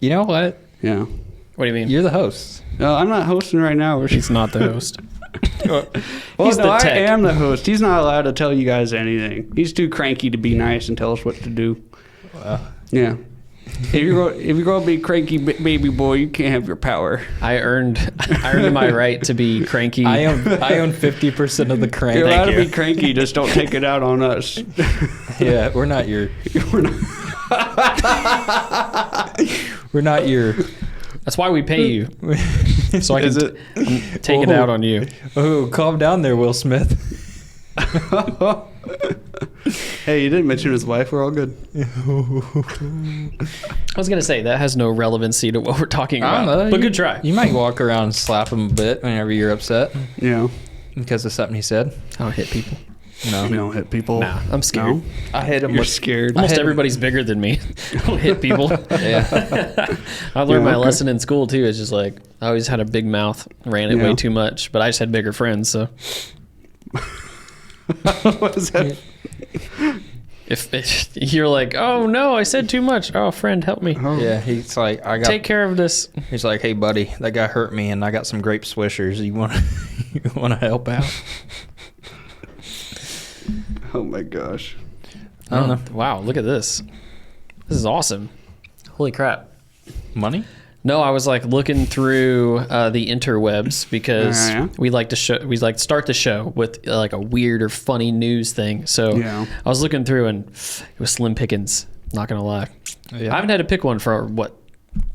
You know what? Yeah. What do you mean? You're the host. No, I'm not hosting right now. He's not the host. Well, He's no, the I tech. am the host. He's not allowed to tell you guys anything. He's too cranky to be nice and tell us what to do. Yeah. If you're going to be cranky baby boy, you can't have your power. I earned my right to be cranky. I own 50% of the crank. You're allowed Thank to you. be cranky, just don't take it out on us. Yeah, we're not your. We're not your. That's why we pay you. So I can Is it? take it out on you. Oh, calm down there, Will Smith. Hey, you didn't mention his wife. We're all good. I was going to say, that has no relevancy to what we're talking I about. don't know. But good try. You might walk around and slap him a bit whenever you're upset Yeah. because of something he said. I don't hit people. No. We don't hit people. Nah, I'm scared. No? I hit him You're with. scared. Almost everybody's bigger than me. I don't hit people. Yeah. I learned Yeah, my okay. lesson in school, too. It's just like, I always had a big mouth, ran it Yeah. way too much, but I just had bigger friends, so. What is that? If you're like, oh, no, I said too much. Oh, friend, help me. Oh. Yeah, he's like, Take care of this. He's like, hey, buddy, that guy hurt me, and I got some grape swishers. You want to help out? Oh my gosh. I don't know. Wow, look at this. This is awesome. Holy crap. Money? No, I was like looking through the interwebs because Yeah. we like to start the show with like a weird or funny news thing. So Yeah. I was looking through and it was slim pickings. Not gonna lie, Yeah. I haven't had to pick one for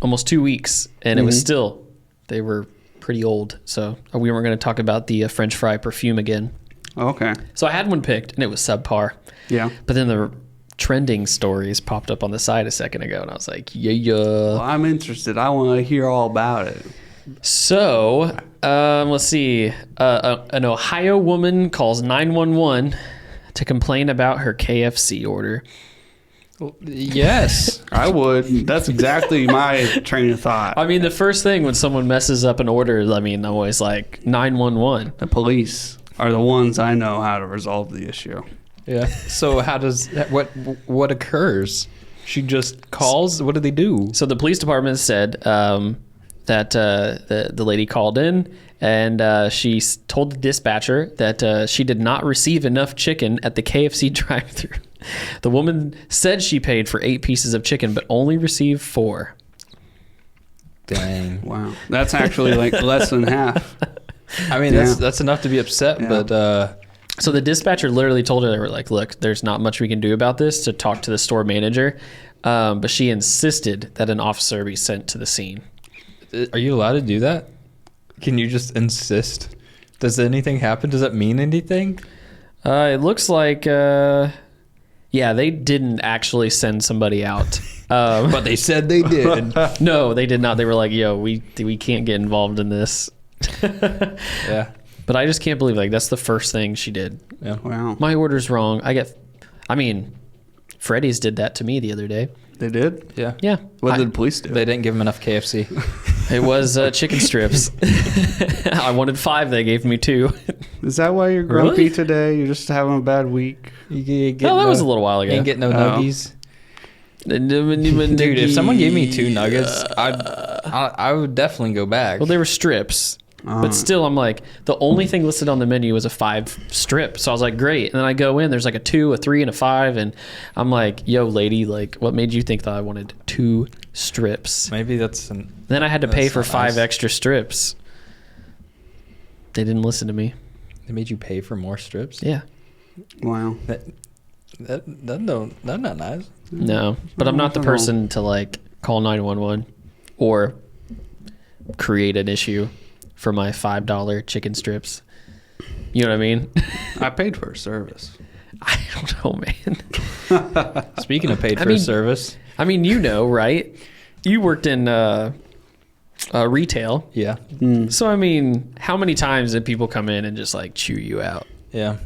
almost 2 weeks, and it was still they were pretty old. So we weren't gonna talk about the French fry perfume again. Okay. So I had one picked and it was subpar. Yeah. But then the trending stories popped up on the side a second ago, and I was like, yeah. Well, I'm interested. I want to hear all about it. So, let's see. An Ohio woman calls 911 to complain about her KFC order. Yes. I would. That's exactly my train of thought. I mean, the first thing when someone messes up an order, I'm always like, 911. The police are the ones I know how to resolve the issue. Yeah. So how does what occurs? She just calls. What do they do? So the police department said that the lady called in and she told the dispatcher that she did not receive enough chicken at the KFC drive-thru. The woman said she paid for 8 pieces of chicken, but only received 4. Dang. Wow. That's actually like less than half. I mean, Yeah. that's enough to be upset, Yeah. but So the dispatcher literally told her, they were like, look, there's not much we can do about this, to talk to the store manager. But she insisted that an officer be sent to the scene. are you allowed to do that? Can you just insist? Does anything happen? Does that mean anything? It looks like, they didn't actually send somebody out. But they said they did. No, they did not. They were like, yo, we can't get involved in this. Yeah. But I just can't believe, that's the first thing she did. Yeah. Wow. My order's wrong. Freddy's did that to me the other day. They did? Yeah. Yeah. What did the police do? They didn't give him enough KFC. It was chicken strips. I wanted 5. They gave me 2. Is that why you're grumpy Really? today? You're just having a bad week? You get Oh, that was a little while You ago. ain't get no nuggies. Dude, If someone gave me 2 nuggets, I would definitely go back. Well, they were strips. But still, I'm like, the only thing listed on the menu was a 5 strip. So I was like, great. And then I go in, there's like a 2, a 3, and a 5. And I'm like, yo, lady, what made you think that I wanted 2 strips? Maybe that's Then I had to pay That's for not 5 nice. extra strips. They didn't listen to me. they made you pay for more strips. Yeah. Wow. That's not nice. No. But I'm not the person to call 911 or create an issue for my $5 chicken strips. You know what I mean? I paid for a service. I don't know, man. Speaking of paid for mean- service, Right? You worked in retail. yeah, So, how many times did people come in and just chew you out? yeah.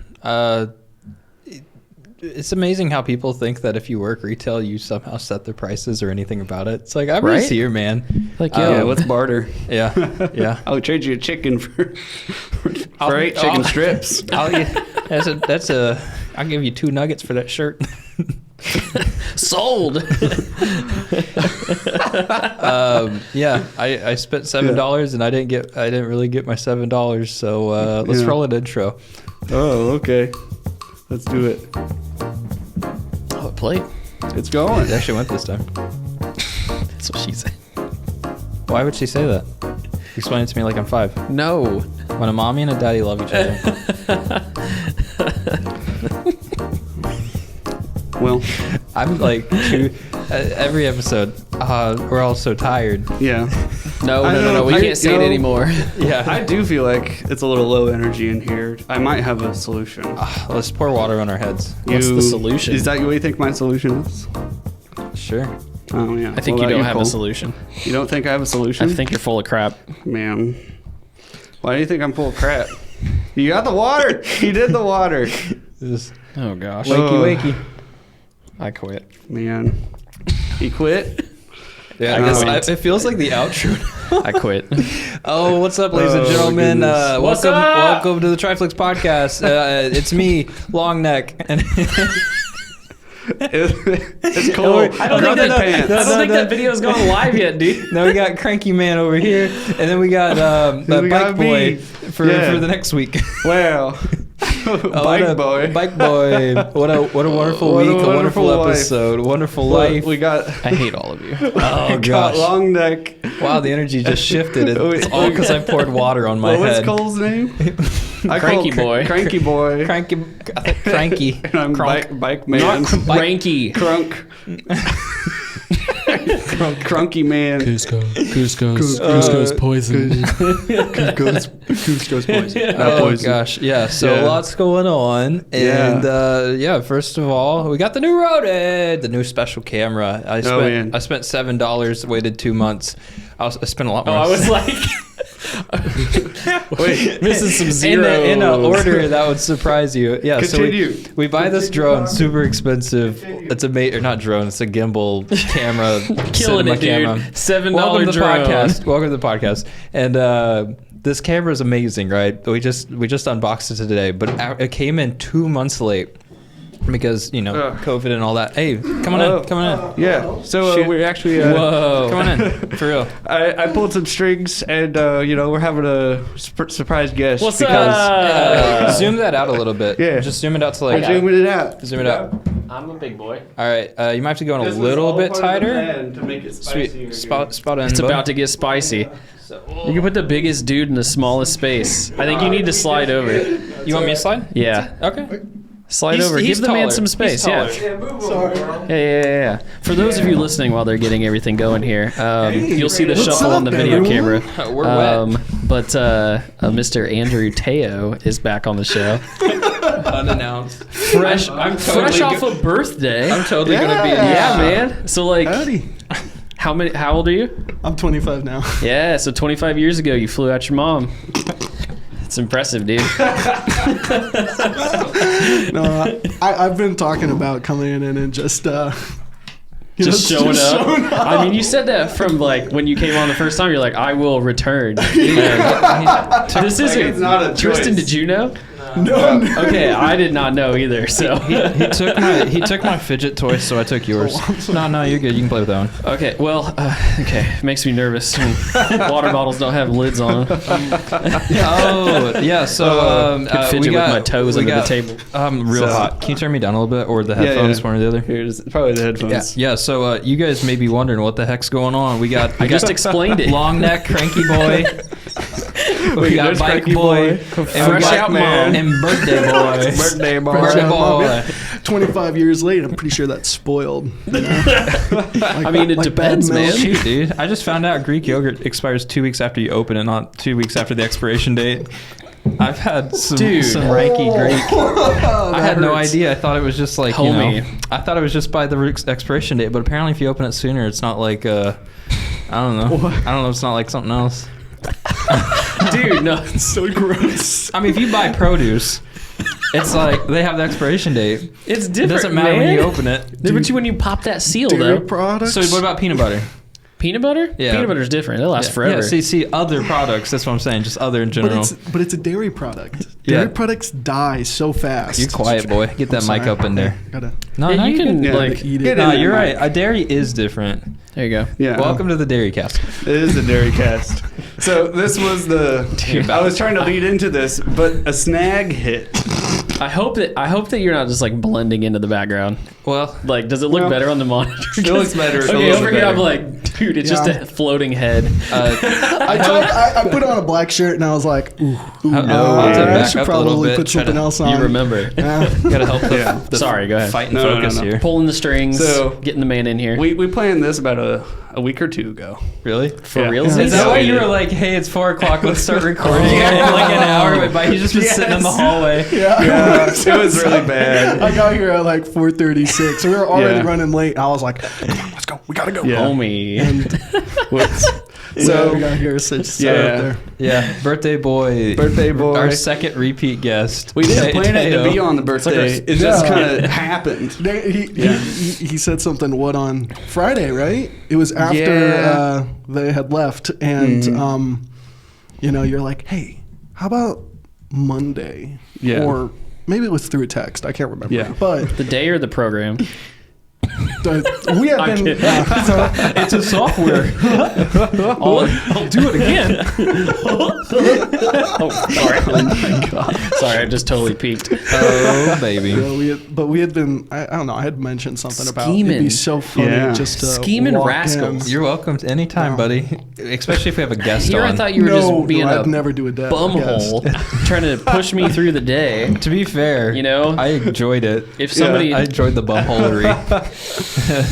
It's amazing how people think that if you work retail, you somehow set the prices or anything about it. It's like, I'm Right? just here, man. Yo, Yeah, let's barter. Yeah, yeah. I'll trade you a chicken for I'll- 8 chicken I'll- strips. I'll give you 2 nuggets for that shirt. Sold. Yeah, I spent $7 and I didn't really get my $7. So let's roll an intro. Oh, okay. Let's do it. Oh, it played. It's going. It actually went this time. That's what she said. Why would she say that? Explain it to me like I'm 5. No. When a mommy and a daddy love each other. Well, I'm like, every episode, we're all so tired. yeah. No. We can't say it anymore. Yeah. I do feel like it's a little low energy in here. I might have a solution. Let's pour water on our heads. What's the solution? Is that what you think my solution is? Sure. Oh, yeah. I think you don't have a solution. You don't think I have a solution? I think you're full of crap. Man. Why do you think I'm full of crap? You got the water. You did the water. Oh, gosh. Wakey. I quit. Man. He quit? Yeah, I guess it feels like the outro. I quit. Oh, what's up, ladies and Oh, gentlemen? goodness. What's welcome, up? welcome to the TRIFLIX podcast. It's me, Long Neck, and It's cool. I don't think that video's gone live yet, dude. now we got Cranky Man over here, and then we got We got Bike Boy me. for Yeah. the next week. Wow. Bike boy. Bike Boy. What a wonderful What a week, a wonderful wonderful life. episode, a wonderful Well, life. we got I hate all of you. Oh got gosh! Long Neck. Wow, the energy just shifted. It's We- all because I poured water on my What was head. Cole's name? Cranky boy. Cranky boy. Cranky. And I'm Crunk. bike man. Not cranky. Crunk. Crunky man. Cusco's poison. Cusco's poison. Oh gosh, yeah. So Yeah. lots going on, and first of all, we got the new Rode, the new special camera. I man. spent $7, waited 2 months. I spent a lot Oh, more. I was like, Wait. missing some zeros. in an order that would surprise you. Yeah, Continue. so we buy this drone, super expensive. It's a not drone, it's a gimbal camera, Killing cinema it, dude. camera. $7 Welcome to the drone. podcast. Welcome to the podcast. And this camera is amazing, right? We just unboxed it today, but it came in 2 months late because COVID and all that. Hey, come on in. Yeah. So Shoot. we're actually. Whoa, come on in for real. I pulled some strings, and we're having a surprise guest. What's because up? Zoom that out a little bit. Yeah. Just zoom it out to I'm like. zooming it out. Zoom it out. I'm a big boy. All right, you might have to go in a little bit tighter. To make it spicier. Sweet, spot in. It's bud. about to get spicy. You can put the biggest dude in the smallest space. I think you need to slide over. You want me to slide? Yeah. Okay. Slide He's- over. he's Give the man taller. some space. He's Yeah. taller. Yeah. For those of you listening while they're getting everything going here, you'll see the what's shuffle up, on the video everyone? camera. We're wet. But Mr. Andrew Teo is back on the show. Unannounced. Fresh, I'm fresh totally off a birthday. I'm totally gonna be. Yeah, man. So like, Howdy. how old are you? I'm 25 now. Yeah, so 25 years ago, you flew out your mom. It's impressive, dude. No, I've been talking about coming in and just Just showing up. I mean, you said that from like when you came on the first time. You're like, I will return. And this isn't. it's not a Tristan, choice. did you know? No. Okay, I did not know either. So He took my fidget toy, so I took yours. No, you're good. You can play with that one. okay, well, okay, makes me nervous when water bottles don't have lids on them. Oh, yeah. So Could fidget with my toes under the table. Real So- hot. Can you turn me down a little bit, or the headphones, one or the other? Here's probably the headphones. Yeah. So you guys may be wondering what the heck's going on. We got I just explained it. Long Neck, Cranky Boy. We got there's Bike Cranky Boy, Boy, and Fresh we got out mom. and Birthday Boy. Birthday boy. Birthday Yeah. Boy. 25 years late, I'm pretty sure that's spoiled. I mean, it depends, bad milk. man. Shoot, dude. I just found out Greek yogurt expires 2 weeks after you open it, not 2 weeks after the expiration date. I've had some Dude. ranky Greek. I had no hurts. idea. I thought it was just like, Homie. I thought it was just by the expiration date, but apparently if you open it sooner, it's not like, I don't know. I don't know. It's not like something else. Dude, no. It's so gross. I mean, if you buy produce, it's like they have the expiration date. It's It different, doesn't matter man. when you open it. But when you pop that seal, Dairy though. products. So what about peanut butter? Peanut butter? Yeah. Peanut butter's different. It lasts forever. Yeah, see, other products. That's what I'm saying. Just other in general. But it's a dairy product. Yeah. Dairy products die so fast. You're quiet, boy. Get that mic up in there. Gotta No, Yeah, no, you can Yeah, like. eat Get it. in No, there, you're Mike. right. A dairy is different. There you go. Yeah. Welcome to the Dairy Cast. It is a dairy cast. So this was I was trying to lead into this, but a snag hit. I hope that you're not just like blending into the background. Well, Like, does it look Well, better on the monitor? it looks better. It Okay, looks over here better. I'm like, dude, it's just Yeah. a floating head. I put on a black shirt and I was like, ooh, I'll take I back should up a little probably bit, put try something to- else on. You remember. Yeah. gotta help the, Yeah. the Sorry, go ahead. fight and No, no, focus no. here. Pulling the strings, So- getting the man in here. We planned this about a week or two ago. Really? For Yeah. real? Yeah. Is that Yeah, why we you did. were like, hey, it's 4 o'clock, let's start recording? And like an hour went by, he's just been sitting in the Yes. hallway. Yeah, it was really bad. I got here at like 4:36. So we were already Yeah. running late. I was like, come on, let's go. We gotta go. Yeah. Homie. Whoops. So we So got here. So just sat Yeah. up there. Yeah, birthday boy. Birthday boy. Our second repeat guest. we didn't plan it to Teo. be on the birthday. It just kind of happened. He said something, what, on Friday, right? It was after Yeah. they had left. And, you're like, hey, how about Monday? Yeah. Or maybe it was through a text. I can't remember. Yeah. But The day or the program? we had I'm been... kidding. It's a software. I'll do it again. Oh, sorry. Oh my God. Sorry, I just totally peeked. Oh, baby. we had been... I don't know. I had mentioned something about it'd Scheming. be so funny Yeah. just to Scheming walk rascals. in. You're welcome to anytime, No. buddy. Especially if we have a guest Here, on. I thought you were No, just being I'd a never do a guest. bumhole, trying to push me through the day. To be fair, You know? I enjoyed it. If somebody, I enjoyed the bumholery.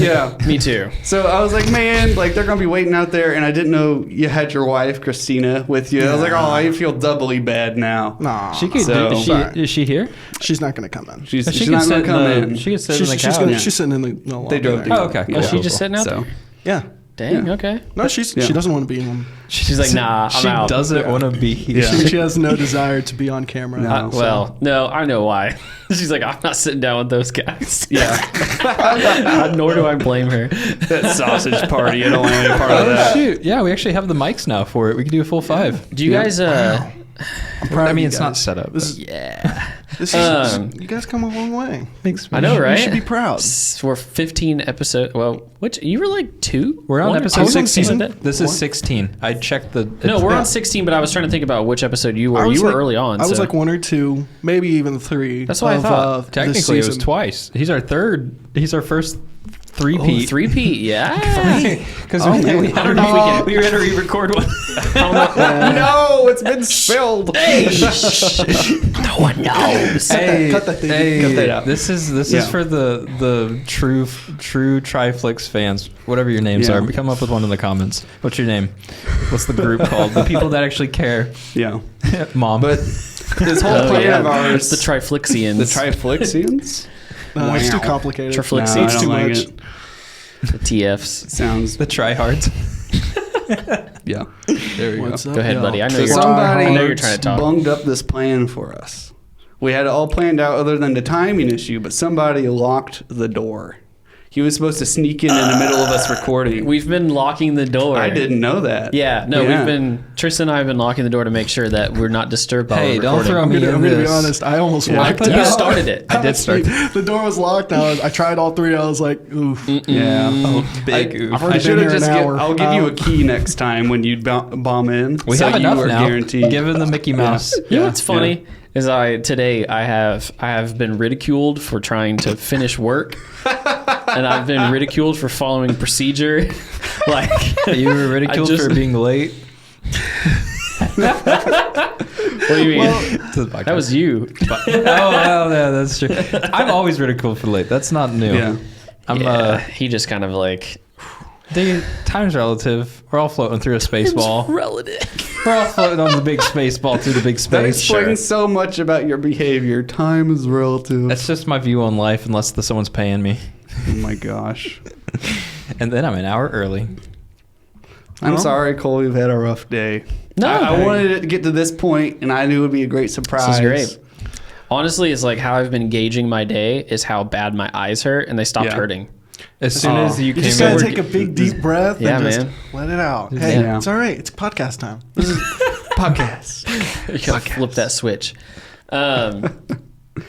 Yeah. me too. So I was like, man, like they're gonna be waiting out there, and I didn't know you had your wife Christina with you. I was like, oh, I feel doubly bad now. Nah, She could. So- Is she here? she's not going to come in. She's She not could gonna sit come in. in. She could sit in the couch. She's sitting in the They drove there. together. Oh, okay. Yeah. Was she just sitting out So there? Yeah. Dang, Yeah. okay. No, Yeah. she doesn't want to be in one. She's like, nah, I'm She out. doesn't want to be here. Yeah. She has no desire to be on camera. No. Well, no, I know why. She's like, I'm not sitting down with those guys. yeah, Nor do I blame her. that sausage party. I don't want any part of Oh that. shoot! Yeah, we actually have the mics now for it. We can do a full 5. Do you guys, I'm proud I of mean, you it's not guys. set up. This is, yeah. this is you guys come a long way. Makes I know, right? You should be proud. We're 15 episodes. Well, which you were like 2? We're on One or episode 2? 16. Something like that? This is 16. I checked the. No, we're Yeah. on 16, but I was trying to think about which episode you were. I was You were like- early on. I was so- like 1 or 2, maybe even 3. That's what I thought. this Technically, it was season. twice. He's our third. He's our first Oh, 3-peat. 3-peat, yeah. Because Oh, we man. had to know if we can- we had to re-record one. No, it's been spilled. Hey, no one knows. Cut that thing. Cut that out. This is Yeah. for the true TriFliX fans. Whatever your names Yeah. are, come up with one in the comments. What's your name? What's the group called? The people that actually care. Yeah, Mom. but this whole Oh, plan yeah. of ours, It's the Triflixians. the Triflixians. No, it's too Wow. complicated. Triflixi. No, I It's don't too like much. it. The TFs. Sounds the tryhards. yeah. There we go. What's up, Go ahead, y'all? buddy. I know So you're somebody I know you're trying to talk. bunged up this plan for us. We had it all planned out other than the timing issue, but somebody locked the door. He was supposed to sneak in the middle of us recording. We've been locking the door. I didn't know that. Yeah, no, we've been Tristan and I have been locking the door to make sure that we're not disturbed by Hey, our don't recording. throw I'm me gonna in be this. honest. I almost walked put out. You started it. I did start. The door was locked. I tried all 3. I was like, oof. Yeah. Big I oof. already should been have here just. an hour. I'll give you a key next time when you bomb in. We so have you enough are now. Guaranteed. Given the Mickey Mouse. You know what's funny is I have been ridiculed for trying to finish work, and I've been ridiculed for following procedure. Like You were ridiculed I just- for being late what do you mean? to the podcast. That was you. Oh, well, yeah, that's true. I'm always ridiculed for late. That's not new. Yeah. I'm Yeah, he just kind of like time's relative. We're all floating through a space ball. relative. We're all floating on the big space ball through the big That space. explains so much about your behavior. Time is relative. That's just my view on life, unless someone's paying me. Oh my gosh. And then I'm an hour early. I'm sorry, Cole. We've had a rough day. No, I wanted it to get to this point, and I knew it would be a great surprise. This is great. Honestly, it's like how I've been gauging my day is how bad my eyes hurt, and they stopped Yeah. hurting. As soon as you You came just gotta in, take a big deep breath Yeah, and just man. let it out. Hey, Yeah. it's all right. It's podcast time. This is podcast. You gotta flip that switch.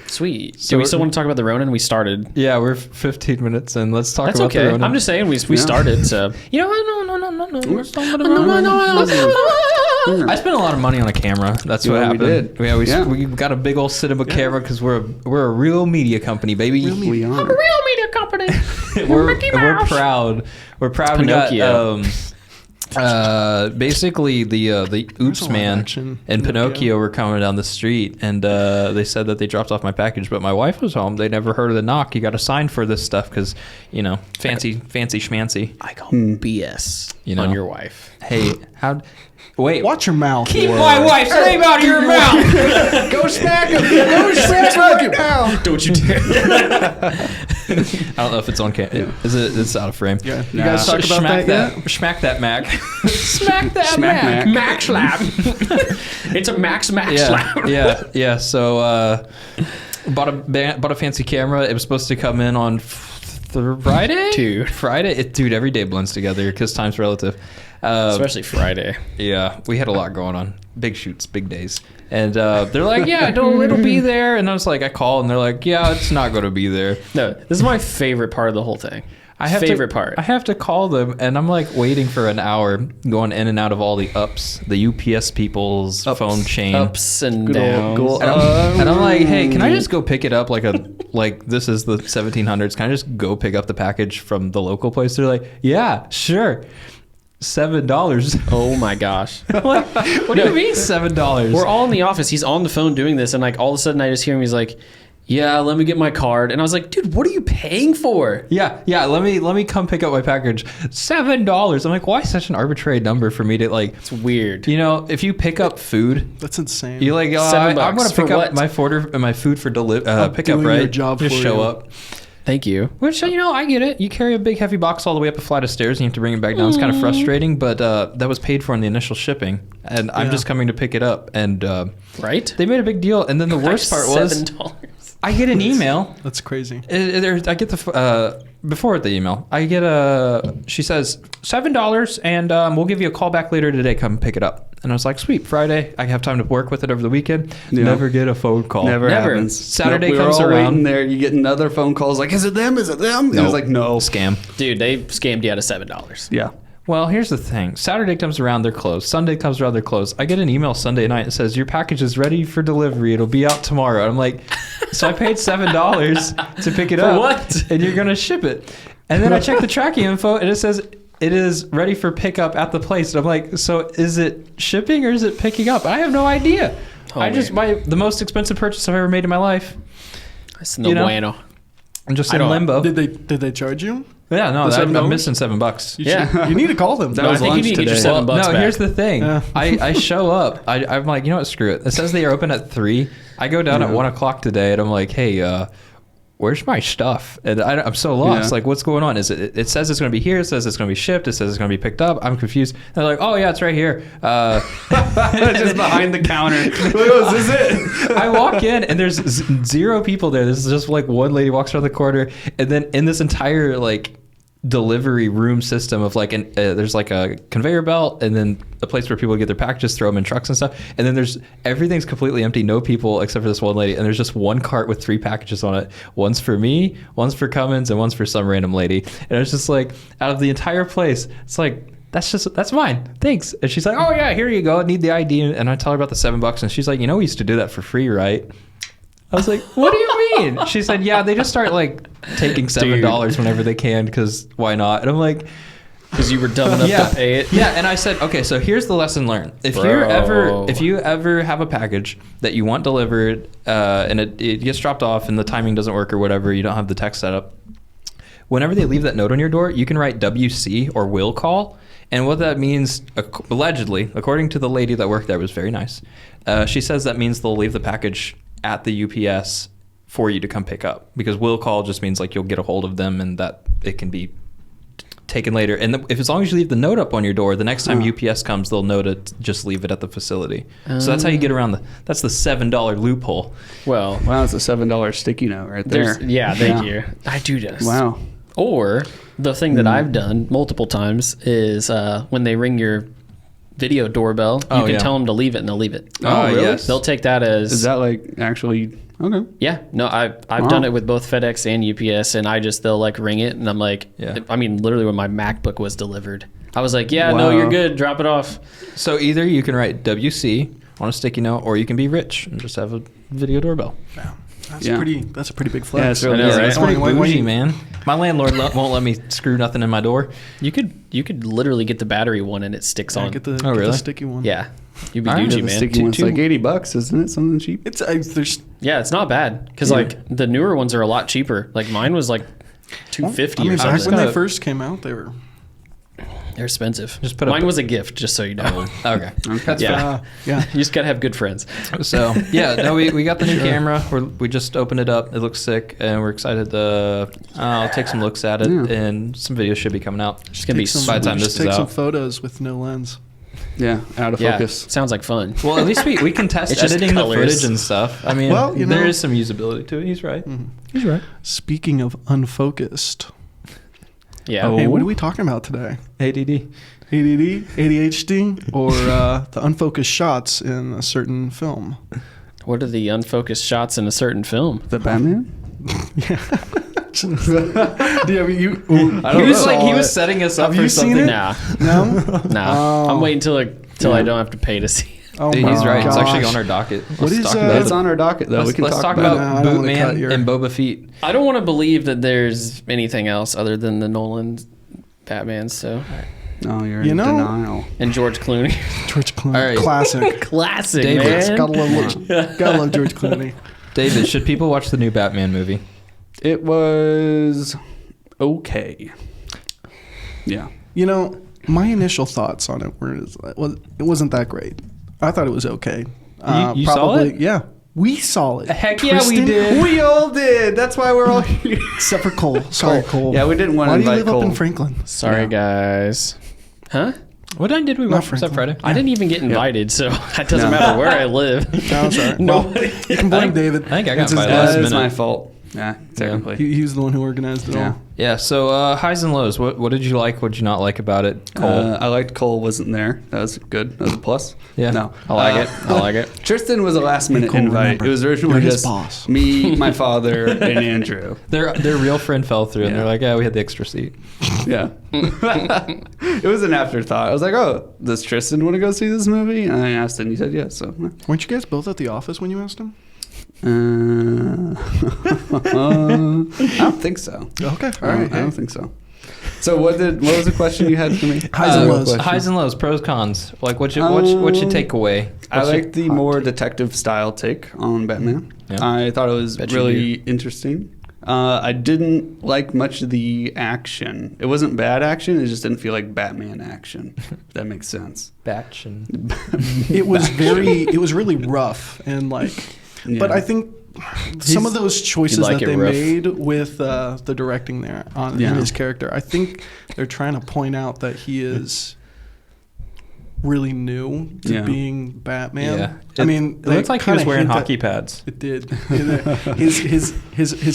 Sweet. Do we still want to talk about the Ronin? We started. yeah, we're 15 minutes in. Let's talk That's about the okay. Ronin. I'm just saying we started. So you know what? No. Let's talk about the Ronin. I spent a lot of money on a camera. That's what Yeah, we happened. did. Yeah, we got a big old cinema camera because we're a real media company, baby. We are. Real media company. we're proud. We're proud. Pinocchio. We got basically the Oops a lot of Man action. and Pinocchio. Pinocchio were coming down the street, and they said that they dropped off my package, but my wife was home. They never heard of the knock. You got to sign for this stuff because fancy schmancy. I call BS You on know. your wife. Hey, wait. Watch your mouth. Keep my wife's name out of your mouth. Go smack him. Go smack him now. Don't you dare. I don't know if it's on camera. Is it? It's out of frame. Yeah. You guys talk about Smack that yet? Smack that Mac. Smack that Smack Mac. Mac. Mac slap. It's a Max slap. Yeah. So bought a fancy camera. It was supposed to come in on Friday. Friday. Dude, every day blends together because time's relative. Especially Friday. Yeah, we had a lot going on. Big shoots, big days. And they're like, yeah, it'll be there. And I was like, I call and they're like, yeah, it's not going to be there. No, this is my favorite part of the whole thing. I part. I have to call them, and I'm like waiting for an hour, going in and out of all the the UPS people's phone chain. Ups and Good downs. old And I'm like, hey, can I just go pick it up like this is the 1700s? Can I just go pick up the package from the local place? They're like, yeah, sure. $7. Oh my gosh. What do you mean $7? We're all in the office. He's on the phone doing this, and like all of a sudden I just hear him. He's like, yeah, let me get my card. And I was like, dude, what are you paying for? Yeah. Let me come pick up my package. $7. I'm like, why such an arbitrary number for me to like? It's weird. If you pick up food, That's insane. you're like, $7 I'm gonna for pick up what? my food for pickup, doing right? your job just for show you. up. Thank you. Which I get it. You carry a big heavy box all the way up a flight of stairs, and you have to bring it back down. It's kind of frustrating, but that was paid for in the initial shipping, and I'm just coming to pick it up. And Right? they made a big deal. And then the worst part was, $7. I get an email. That's crazy. I get before the email, I get she says $7, and we'll give you a call back later today. Come pick it up. And I was like, sweet, Friday. I have time to work with it over the weekend. Yeah. Never get a phone call. Never happens. Saturday we comes were all around. waiting there. You get another phone call. It's like, is it them? Is it them? And it's like, no. Scam. Dude, they scammed you out of $7. Yeah. Well, here's the thing. Saturday comes around, they're closed. Sunday comes around, they're closed. I get an email Sunday night that says, your package is ready for delivery. It'll be out tomorrow. I'm like, so I paid $7 to pick it up. what? And you're going to ship it. And then I check the tracking info, and it says it is ready for pickup at the place. And I'm like, so is it shipping or is it picking up? I have no idea. Oh, I just buy the most expensive purchase I've ever made in my life. That's no bueno. I'm just I in don't- limbo. Did they charge you? Yeah, no, The I'm $7? missing $7. Yeah. You need to call them. That No, I was think you lunch need to get your today. $7 No, back. here's the thing. Yeah. I show up. I'm like, you know what? Screw it. It says they are open at 3. I go down at 1 o'clock today, and I'm like, hey, where's my stuff? And I'm so lost. Yeah. Like, what's going on? Is it says it's going to be here. It says it's going to be shipped. It says it's going to be picked up. I'm confused. And they're like, oh yeah, it's right here. Just behind the counter. Is this it? I walk in and there's 0 people there. This is just like one lady walks around the corner, and then in this entire like delivery room system of like there's like a conveyor belt, and then a place where people get their packages, throw them in trucks and stuff, and then there's everything's completely empty, no people except for this one lady, and there's just one cart with 3 packages on it. One's for me, one's for Cummins, and one's for some random lady. And it's just like, out of the entire place, it's like, that's mine, thanks. And she's like, oh yeah, here you go, I need the ID. And I tell her about the $7, and she's like, we used to do that for free, right? I was like, what do you mean? She said, yeah, they just start like taking $7 whenever they can, because why not? And I'm like, Because you were dumb enough to pay it. yeah. And I said, okay, so here's the lesson learned. If you ever have a package that you want delivered, and it gets dropped off and the timing doesn't work or whatever, you don't have the text set up, whenever they leave that note on your door, you can write WC or will call. And what that means, allegedly, according to the lady that worked there, was very nice. She says that means they'll leave the package at the UPS for you to come pick up, because will call just means like you'll get a hold of them and that it can be taken later. And if as long as you leave the note up on your door, the next time UPS comes, they'll know to just leave it at the facility. So that's how you get around that's the $7 loophole. Well, Wow, it's a $7 sticky note right there. thank you. I do this. Wow. Or the thing that I've done multiple times is when they ring your video doorbell, you can tell them to leave it and they'll leave it. Oh, really? Yes. They'll take that as... Is that like actually... Okay. Yeah. No, I've done it with both FedEx and UPS, and they'll like ring it, and I'm like... Yeah. I mean, literally when my MacBook was delivered, I was like, no, you're good. Drop it off. So either you can write WC on a sticky note, or you can be rich and just have a video doorbell. Yeah. That's a pretty big flex. Yeah, it's really I know, nice. right? That's pretty bougie, man. My landlord won't let me screw nothing in my door. You could literally get the battery one, and it sticks on. Get the really? sticky one. Yeah. You'd be All right. Gucci, The man. sticky one's like $80, isn't it? Something cheap. It's there's Yeah, it's not bad because like the newer ones are a lot cheaper. Like mine was like $250 I mean, or back something. when they first came out, they were. They're expensive. Just put mine up- was a gift, just so you know. Okay. That's Yeah. Yeah. You just gotta have good friends. So yeah, no, we got the new camera. We just opened it up. It looks sick, and we're excited to I'll take some looks at it, and some videos should be coming out. It's gonna be by the time this is take some out. photos with no lens. Yeah, out of focus. Sounds like fun. Well, at least we can test It's just editing the colors. footage and stuff. I mean, Well, you there know- is some usability to it. He's right. He's right. Speaking of unfocused, Yeah. hey, what are we talking about today? ADD. ADD, ADHD, or the unfocused shots in a certain film? What are the unfocused shots in a certain film? The Batman? Yeah, you. He was setting us up Have for you seen something. it? Nah. No. Nah. I'm waiting till I don't have to pay to see it. Oh Dude, he's my right. It's actually gosh. on our docket. What is, talk uh, about It's it. on our docket, though. Let's We can talk about No, I about don't wanna cut Bootman your- and Boba Fett. I don't want to believe that there's anything else other than the Nolan Batman, so No, you're You in know- denial. and George Clooney. George Clooney, All right. classic. Classic, David, man. Gotta love George Clooney. David, should people watch the new Batman movie? It was okay. Yeah. You know, my initial thoughts on it were it wasn't that great. I thought it was okay. You saw it? Yeah, we saw it. Heck yeah, we Tristan, did. We all did. That's why we're all here. Except for Cole. Sorry, Cole. Yeah, we didn't want Why to do you invite live Cole. up in Franklin? Sorry, guys. Huh? What night did we Not watch? Was that Franklin. Friday? I didn't even get invited, so it doesn't No. matter where I live. No, sorry. No. Well, you can blame David. I think I got It's his invited dad. last That is minute. my fault. Yeah, technically. He was the one who organized it Yeah. all. Yeah. So highs and lows. What did you like? What did you not like about it? Cole. I liked Cole wasn't there. That was good. That was a plus. Yeah. No. I like it. I like it. Tristan was a last minute Cole, invite. remember, It was originally you're his just boss. me, my father, and Andrew. Their real friend fell through, and Yeah. they're like, "Yeah, we had the extra seat." Yeah. It was an afterthought. I was like, oh, does Tristan want to go see this movie? And I asked him. He said yes. So, Weren't you guys both at the office when you asked him? I don't think so. Okay, all I right. don't think so. So what was the question you had for me? Highs and lows. Highs and lows, pros, cons. Like, what you take away? I like the more detective style take on Batman. Yeah. I thought it was Bet you really interesting. I didn't like much of the action. It wasn't bad action. It just didn't feel like Batman action. If that makes sense. Batch and It was it was really rough and like, but Yeah. I think some of those choices like that it they rough. made with the directing there in his character, I think they're trying to point out that he is really new to being Batman. yeah. I mean, it looked like he was kinda wearing hint hockey at- pads. It did. His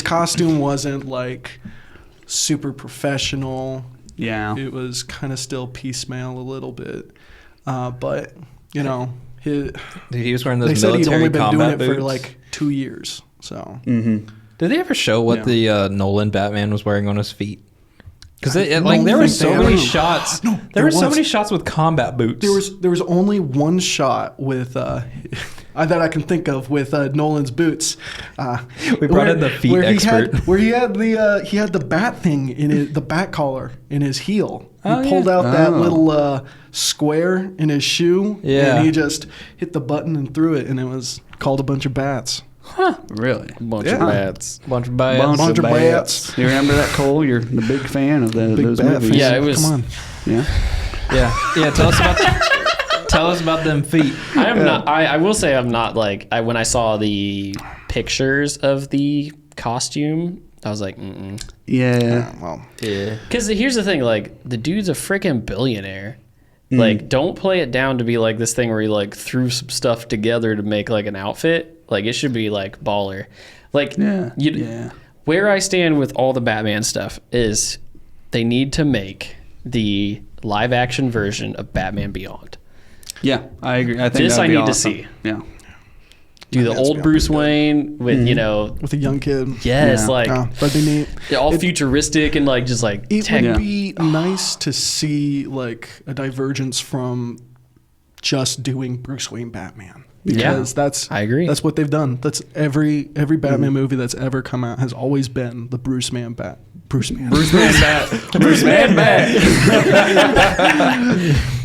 costume wasn't like super professional. Yeah. It was kind of still piecemeal a little bit, but you know, Dude, he was wearing those they said he'd military only been doing combat it boots. for like 2 years. So Mm-hmm. Did they ever show what the Nolan Batman was wearing on his feet? Because like there were think so they many ever- shots. No, there there were so was. many shots with combat boots. there was only one shot with that I can think of with Nolan's boots. We brought in the feet expert. Where he had the bat thing in the bat collar in his heel. Oh, He pulled yeah. out that Oh. little square in his shoe. Yeah. And he just hit the button and threw it, and it was called a bunch of bats. Really? Bunch Yeah. of bats. bunch of bats. Bunch of bats. You remember that, Cole? You're the big fan of Big those bat movies. fan. Yeah, it was- Come on. Yeah. Yeah. Tell us about them feet. I am not. I will say I'm not like. When I saw the pictures of the costume, I was like, mm-mm. Yeah. Well, Yeah. Because here's the thing, like the dude's a freaking billionaire. Like, don't play it down to be like this thing where he like threw some stuff together to make like an outfit. Like it should be like baller. Like Yeah. where I stand with all the Batman stuff is they need to make the live action version of Batman Beyond. Yeah, I agree. I think This that'd I be need to awesome. see. Yeah. Do the That's old pretty Bruce good. Wayne with, with a young kid. yes, Yeah. like That'd be neat. all futuristic and like just like It tech. would be nice to see like a divergence from just doing Bruce Wayne Batman. Because that's I agree. That's what they've done. That's every Batman movie that's ever come out has always been the Bruce Man Bat. Bruce Man. Bruce Man Bat. Bruce Man Bat.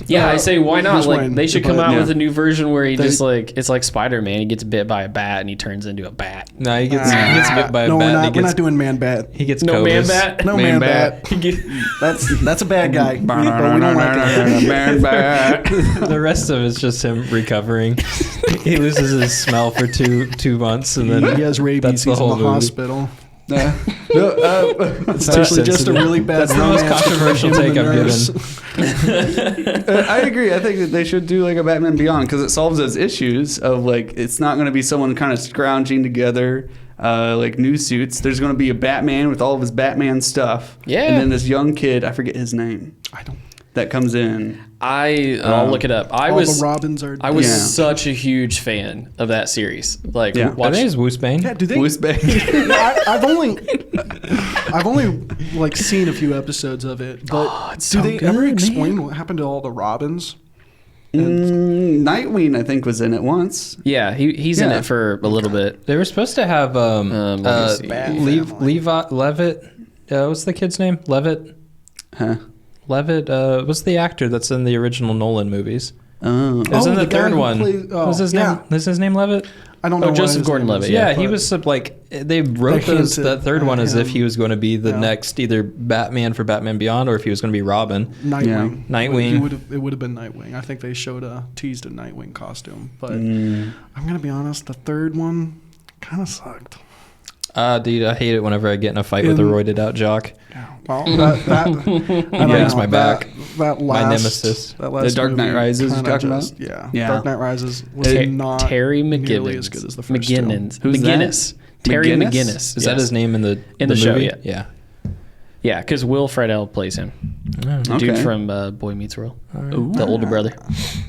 Yeah, I say why not? Bruce Like Wayne, they should but- come out Yeah. with a new version where he They- just like it's like Spider-Man. He gets bit by a bat and he turns into a bat. No, he gets bit by a No, bat. we're and not. We're not doing Man Bat. he gets No man cobras. bat. No Man Man, Bat. Bat. He get- That's a bad guy. but we don't like it. Man Bat. The rest of it's just him recovering. He loses his smell for two months, and then He has rabies. that's the He's in whole the movie. hospital. It's It's too actually just a sensitive. really bad. That's the most romance controversial between him take and I'm the nurse. I agree. I think that they should do like a Batman Beyond because it solves those issues of like it's not going to be someone kind of scrounging together like new suits. There's going to be a Batman with all of his Batman stuff. Yeah. And then this young kid, I forget his name, I don't. that comes in. I'll look it up. All the Robins are. I was Yeah. such a huge fan of that series. Like, Yeah. I watch, think it's Bruce Wayne. Yeah, do they? Bruce Wayne. I've only like seen a few episodes of it, but it's do so they good, ever man. explain what happened to all the Robins? Nightwing, I think, was in it once. yeah, he's in Yeah. it for a little bit. They were supposed to have let me see. Levi Levitt. What's the kid's name? Levitt. Huh. Levitt. What's the actor that's in the original Nolan movies? Oh. It was in the the guy third who one. plays- What's his yeah. name? Is his name Levitt? I don't know. Oh, what Joseph his Gordon-Levitt, name is, yeah. Yeah, he but was like they wrote They the third hinted one as if at he was going to be the Yeah. next either Batman for Batman Beyond or if he was going to be Robin. Nightwing. Yeah. Nightwing. It would have been Nightwing. I think they teased a Nightwing costume, but Mm. I'm gonna be honest. The third one kind of sucked. Dude, I hate it whenever I get in a fight with a roided out jock. Yeah. Well, that I don't breaks know, my back. That My last, nemesis. That last The Dark Knight movie Rises you're kinda talking just- about? Yeah. Yeah. Dark Knight Rises was not Terry nearly McGinnis. as good as the first two. Who's that? McGinnis. Terry McGinnis? McGinnis. Is that his name in the show? movie? Yeah. Yeah. Yeah, because Will Friedle plays him. The dude Okay. from Boy Meets World. The older brother.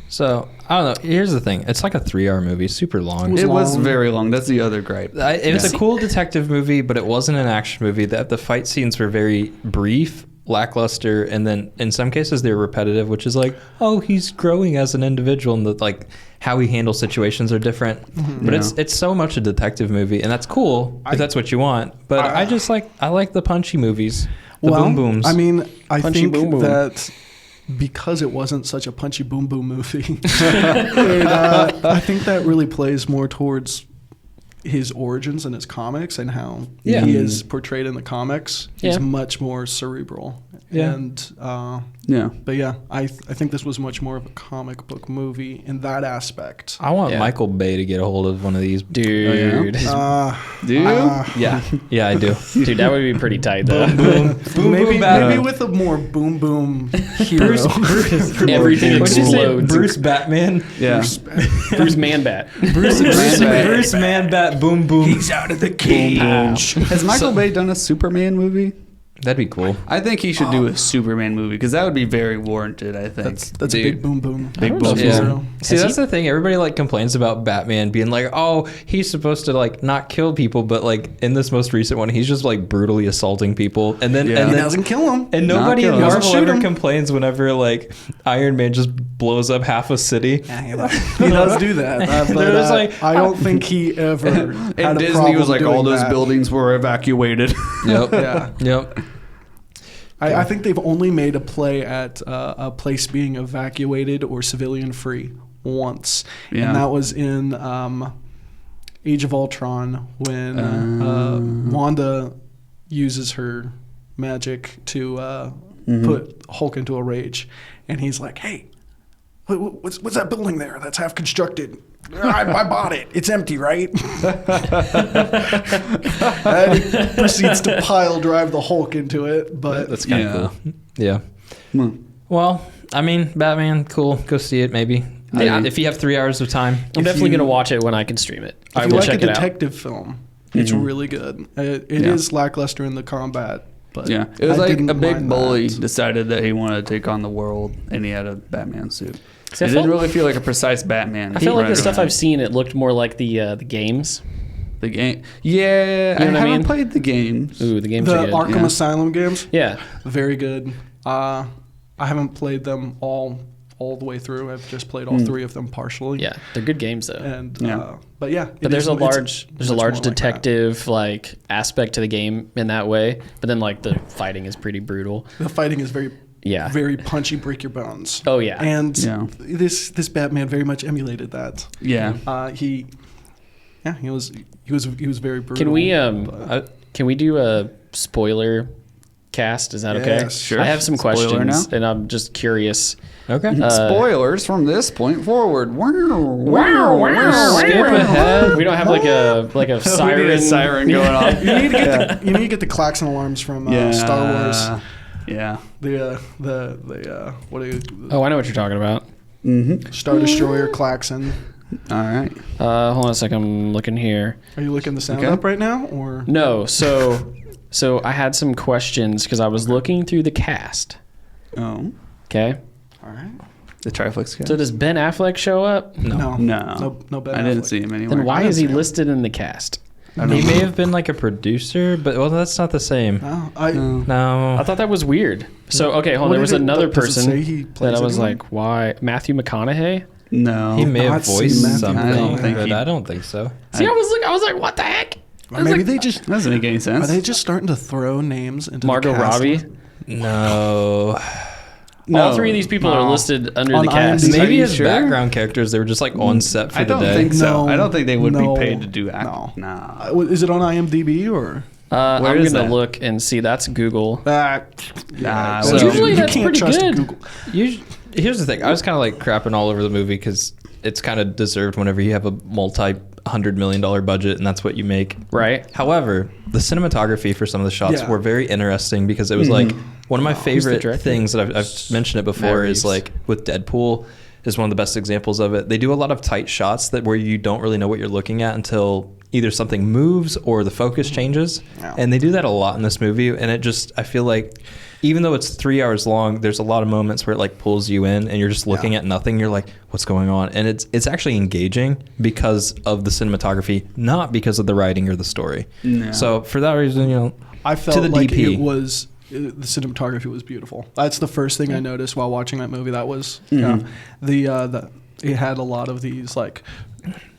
So I don't know. Here's the thing. It's like a 3-hour movie, super long. It was long. very long. That's the other gripe. It was a cool detective movie, but it wasn't an action movie. The fight scenes were very brief, lackluster, and then in some cases they were repetitive, which is like, oh, he's growing as an individual, and like how he handles situations are different. But Yeah. it's so much a detective movie, and that's cool if that's what you want. But I like the punchy movies, the boom booms. I mean, I Punchy think boom boom. that because it wasn't such a punchy boom boom movie, I think that really plays more towards his origins in his comics and how Yeah. he is portrayed in the comics. He's Yeah. much more cerebral. Yeah. And Yeah. but yeah, I think this was much more of a comic book movie in that aspect. I want Yeah. Michael Bay to get a hold of one of these. Dude. Do you? Yeah, yeah, I do. Dude, that would be pretty tight, though. Maybe with a more boom boom hero. Everything What'd you say? explodes. Bruce Batman. Yeah. Bruce Man-Bat. Bruce Man-Bat. Man Bat Boom Boom. He's out of the cage. Has Michael Bay done a Superman movie? That'd be cool. I think he should do a Superman movie because that would be very warranted. I think That's a big boom boom. Big boom Yeah. boom. See, that's the thing. Everybody like complains about Batman being like, oh, he's supposed to like not kill people, but like in this most recent one, he's just like brutally assulting people, and then Yeah. and He then doesn't kill him. and nobody kill in him. Marvel Doesn't shoot ever him. complains whenever like Iron Man just blows up half a city. He does do that. But, They're just like, I don't think he ever. And had a Disney problem was like, all doing those that. buildings were evacuated. Yep. Yeah. Yep. I think they've only made a play at a place being evacuated or civilian free once, Yeah. and that was in Age of Ultron when Wanda uses her magic to put Hulk into a rage, and he's like, "Hey, what's that building there that's half constructed? I bought it. It's empty, right?" And he proceeds to pile drive the Hulk into it, but That's kind of Yeah. cool. Yeah. Hmm. Well, I mean, Batman, cool. Go see it, maybe. Yeah. If you have 3 hours of time. I'm definitely going to watch it when I can stream it. I if you will like check a it out. detective film, it's really good. It is lackluster in the combat But Yeah, it was I like didn't a big mind bully that. decided that he wanted to take on the world, and he had a Batman suit. See, It didn't really feel like a precise Batman. I feel like the running stuff around. I've seen, it looked more like the games. The game, yeah, You know what I haven't mean? played the games. Ooh, the games The are good. Arkham yeah. Asylum games, Yeah. very good. I haven't played them all the way through. I've just played all 3 of them partially. Yeah, they're good games though. And Yeah. but yeah, But there's a large much more like that. detective like aspect to the game in that way. But then like the fighting is pretty brutal. The fighting is very Yeah. very punchy, break your bones. Oh yeah. And Yeah. this Batman very much emulated that. Yeah, He was very brutal. Can we but- can we do a spoiler cast? Is that okay? Yes. Sure. I have some Spoiler questions now? and I'm just curious. Okay. spoilers from this point forward. Skip ahead. We don't have like a siren. We need a siren going off. you need to get you need to get the klaxon alarms from Star Wars. Yeah. The what are you? Oh, I know what you're talking about. Mm-hmm. Star Destroyer klaxon. All right. Hold on a second. I'm looking here. Are you looking the sound Okay. up right now, or No, so I had some questions because I was looking through the cast. Oh, Okay. all right? the TRIFLIX guy. So does Ben Affleck show up? No, No. no Ben I didn't Affleck. see him anywhere. Then why didn't is he see him. listed in the cast? He may have been like a producer, but well, that's not the same. No, No. I thought that was weird. So okay, hold on. What There was did it- another does it person say he plays that I was anyone? like, why? Matthew McConaughey? No. He may have not seen voiced Matthew something, I don't think but he- I don't think so. See, I was like, what the heck? Or maybe they just That doesn't make any sense. are they just starting to throw names into Margot the cast? Robbie. No. All three of these people are No. listed under On the cast. IMDb. Maybe you as sure? background characters, they were just like on set for I the don't day. think so. No, I don't think they would no, be paid to do act. no. Nah. Is it on IMDb or? I'm Where is gonna that? look and see. That's Google. Nah, So- Usually you that's can't pretty trust good. Google. Here's the thing. I was kind of like crapping all over the movie because it's kind of deserved whenever you have a multi-$100 million budget and that's what you make. Right. However, the cinematography for some of the shots Yeah. were very interesting because it was like one of my the favorite director? things that I've mentioned it before Matt is Reeves. like with Deadpool is one of the best examples of it. They do a lot of tight shots that where you don't really know what you're looking at until either something moves or the focus changes. Yeah. And they do that a lot in this movie. And it just, I feel like even though it's 3 hours long, there's a lot of moments where it like pulls you in and you're just looking at nothing. You're like, what's going on? And it's actually engaging because of the cinematography, not because of the writing or the story. No. So for that reason, you know, I to felt the like DP. it was the cinematography was beautiful. That's the first thing I noticed while watching that movie. That was the it had a lot of these like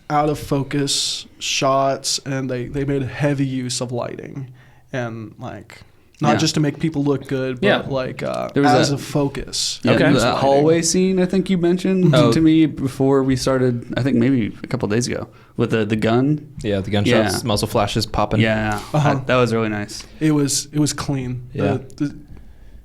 out of focus shots, and they made heavy use of lighting and like not Yeah. just to make people look good, but Yeah. like There was as that- a focus. Yeah, Okay. that hallway scene I think you mentioned Oh. to me before we started. I think maybe a couple days ago with the gun. yeah, the gunshots, Yeah. muzzle flashes popping. Yeah, Uh-huh. that was really nice. It was clean. Yeah.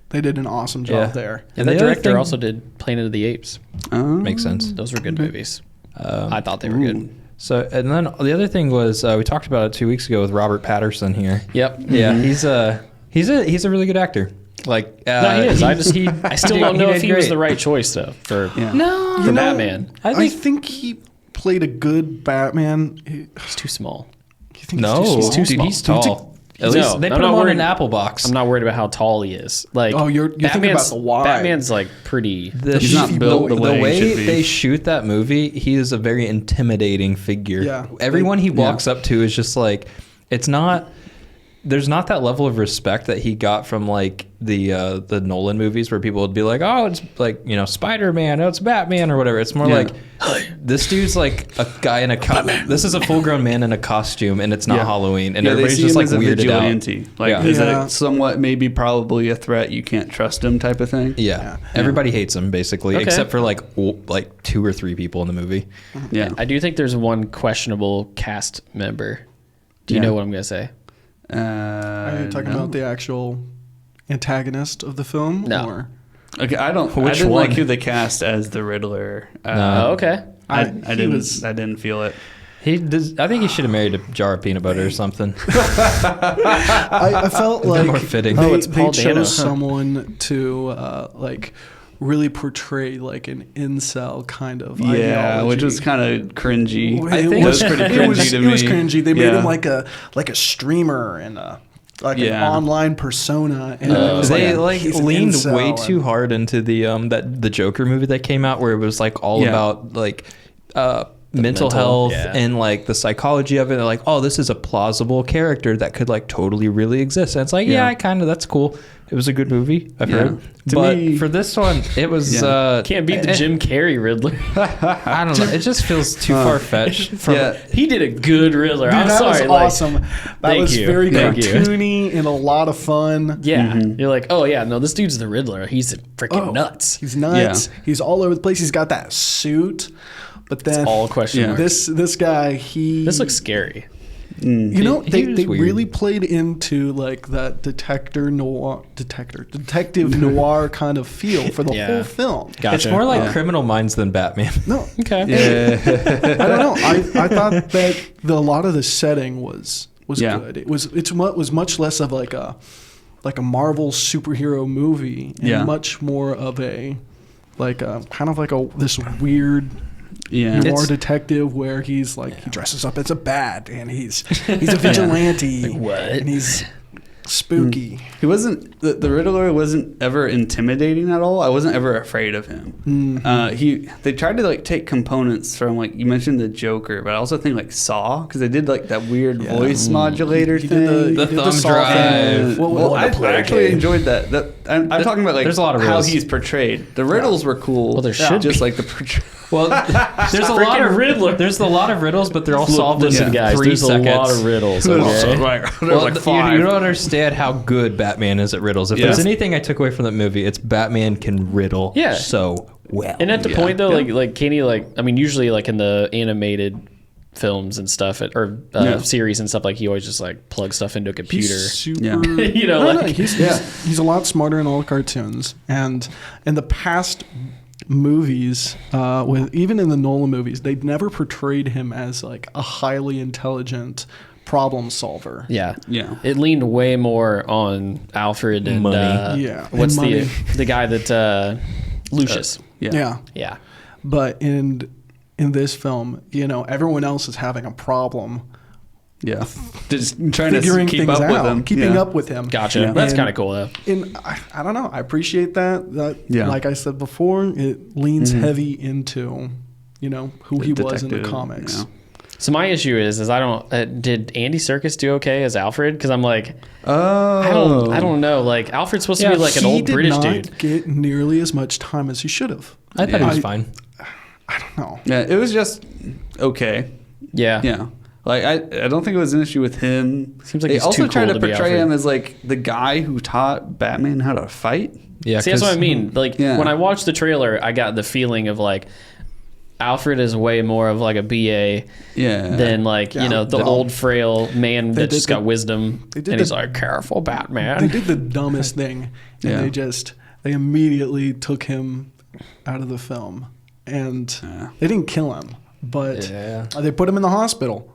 They did an awesome job Yeah. there. And the the other director thing- also did Planet of the Apes. Makes sense. Those were good movies. Um, I thought they were good. So, and then the other thing was we talked about it 2 weeks ago with Robert Patterson here. Yep. Yeah, he's a really good actor. Like No, he is. I still don't know if did he was great. the right choice though for Yeah. No, for Batman. I think he played a good Batman. He's too small. You think no, he's too small? dude, he's tall. At No, least they I'm put not him on worried- an apple box. I'm not worried about how tall he is. Like, Oh, you're thinking about the wide. Batman's like pretty. He's not built the way he should be. they shoot that movie, he is a very intimidating figure. Yeah. Everyone he walks up to is just like, it's not. There's not that level of respect that he got from like the Nolan movies where people would be like, oh, it's like, you know, Spider-Man, oh, it's Batman or whatever. It's more Yeah. like, this dude's like a guy in a this is a full-grown man in a costume and it's not Yeah. Halloween and Yeah, they everybody's see just him like as a weirded out. vigilante. Like, Yeah. is Yeah. it somewhat maybe probably a threat? You can't trust him type of thing. Yeah. Everybody hates him basically, Okay. except for like 2 or 3 people in the movie. Yeah. I do think there's one questionable cast member. Do you Yeah. know what I'm gonna say? Are you talking about the actual antagonist of the film? No. Or? Okay, I Which didn't one? like who they cast as the Riddler. Oh, okay. I He didn't. was- I didn't feel it. He does. I think he should have married a jar of peanut butter or something. I felt Been like more fitting. They, Oh, it's Paul they Dano, chose huh? someone to like really portray like an incel kind of Yeah, ideology. which was kind of cringy. It I think it was pretty cringy to me. It was cringy. They made Yeah. him like a streamer and like an online persona, and it was they he's an leaned incel way and- too hard into the the Joker movie that came out, where it was like all about like mental health and like the psychology of it. They're like, oh, this is a plausible character that could like totally really exist. And it's like, that's cool. It was a good movie, I've heard. But for this one, it was Can't beat the Jim Carrey Riddler. I don't know. It just feels too far fetched. He did a good Riddler. Dude, I'm that sorry. was awesome. That thank was you. very Thank you. cartoony and a lot of fun. Yeah. You're like, oh yeah, no, this dude's the Riddler. He's freaking nuts. He's nuts. Yeah. He's all over the place. He's got that suit. But then All question marks. this guy, This looks scary. you know, He they was weird. really played into like that detective noir kind of feel for the whole film. Gotcha. It's more like Criminal Minds than Batman. No, Okay. I don't know. I thought that a lot of the setting was good. It was much less of like a Marvel superhero movie and much more of a kind of like this weird noir detective where he's like he dresses up as a bat and he's a vigilante. Like what? And he's spooky. He wasn't the Riddler wasn't ever intimidating at all. I wasn't ever afraid of him. They tried to like take components from like you mentioned the Joker, but I also think like Saw because they did like that weird voice modulator He thing. did The he did thumb Saw drive. thing. I actually enjoyed that. I'm talking about like There's a lot of how riddles. he's portrayed. The riddles were cool. Well, there should just be. like the portrayal. Well, there's a lot of Riddler. There's a lot of riddles, but they're all solved in Listen, guys, 3 there's seconds. a lot of riddles. Okay. Well, like you five. don't understand how good Batman is at riddles. If there's anything I took away from that movie, it's Batman can riddle so well. And at the point though, like Katie, I mean, usually like in the animated films and stuff series and stuff, like he always just like plugs stuff into a computer. He's super. You know, No, like he's a lot smarter in all the cartoons, and in the past movies, even in the Nolan movies, they've never portrayed him as like a highly intelligent problem solver. Yeah. Yeah. It leaned way more on Alfred and Money. what's and money. the guy that Lucius. Yeah. Yeah. But in this film, you know, everyone else is having a problem. Yeah. Just trying Figuring to keep things up out, with him. keeping up with him. Gotcha. Yeah. That's And- kind of cool though. And I don't know. I appreciate that. Yeah. Like I said before, it leans heavy into, you know, who The he was in the detective, comics. yeah. So my issue is I don't. Did Andy Serkis do okay as Alfred? Because I'm like, Oh. I don't know. Like Alfred's supposed to be like an he old did British not dude. get nearly as much time as he should have. I thought he was fine. I don't know. Yeah, it was just okay. Yeah. Yeah. Like I don't think it was an issue with him. Seems like they he's also too tried cool to to be portray Alfred. him as like the guy who taught Batman how to fight. Yeah, See, that's what I mean. Like Yeah. when I watched the trailer, I got the feeling of like Alfred is way more of like a BA Yeah. than like Yeah. you know the No. old frail man They that did just got the- wisdom, they and did he's the- like, "Careful, They Batman." did the dumbest thing, and Yeah. they immediately took him out of the film, and they didn't kill him, but Yeah. they put him in the hospital,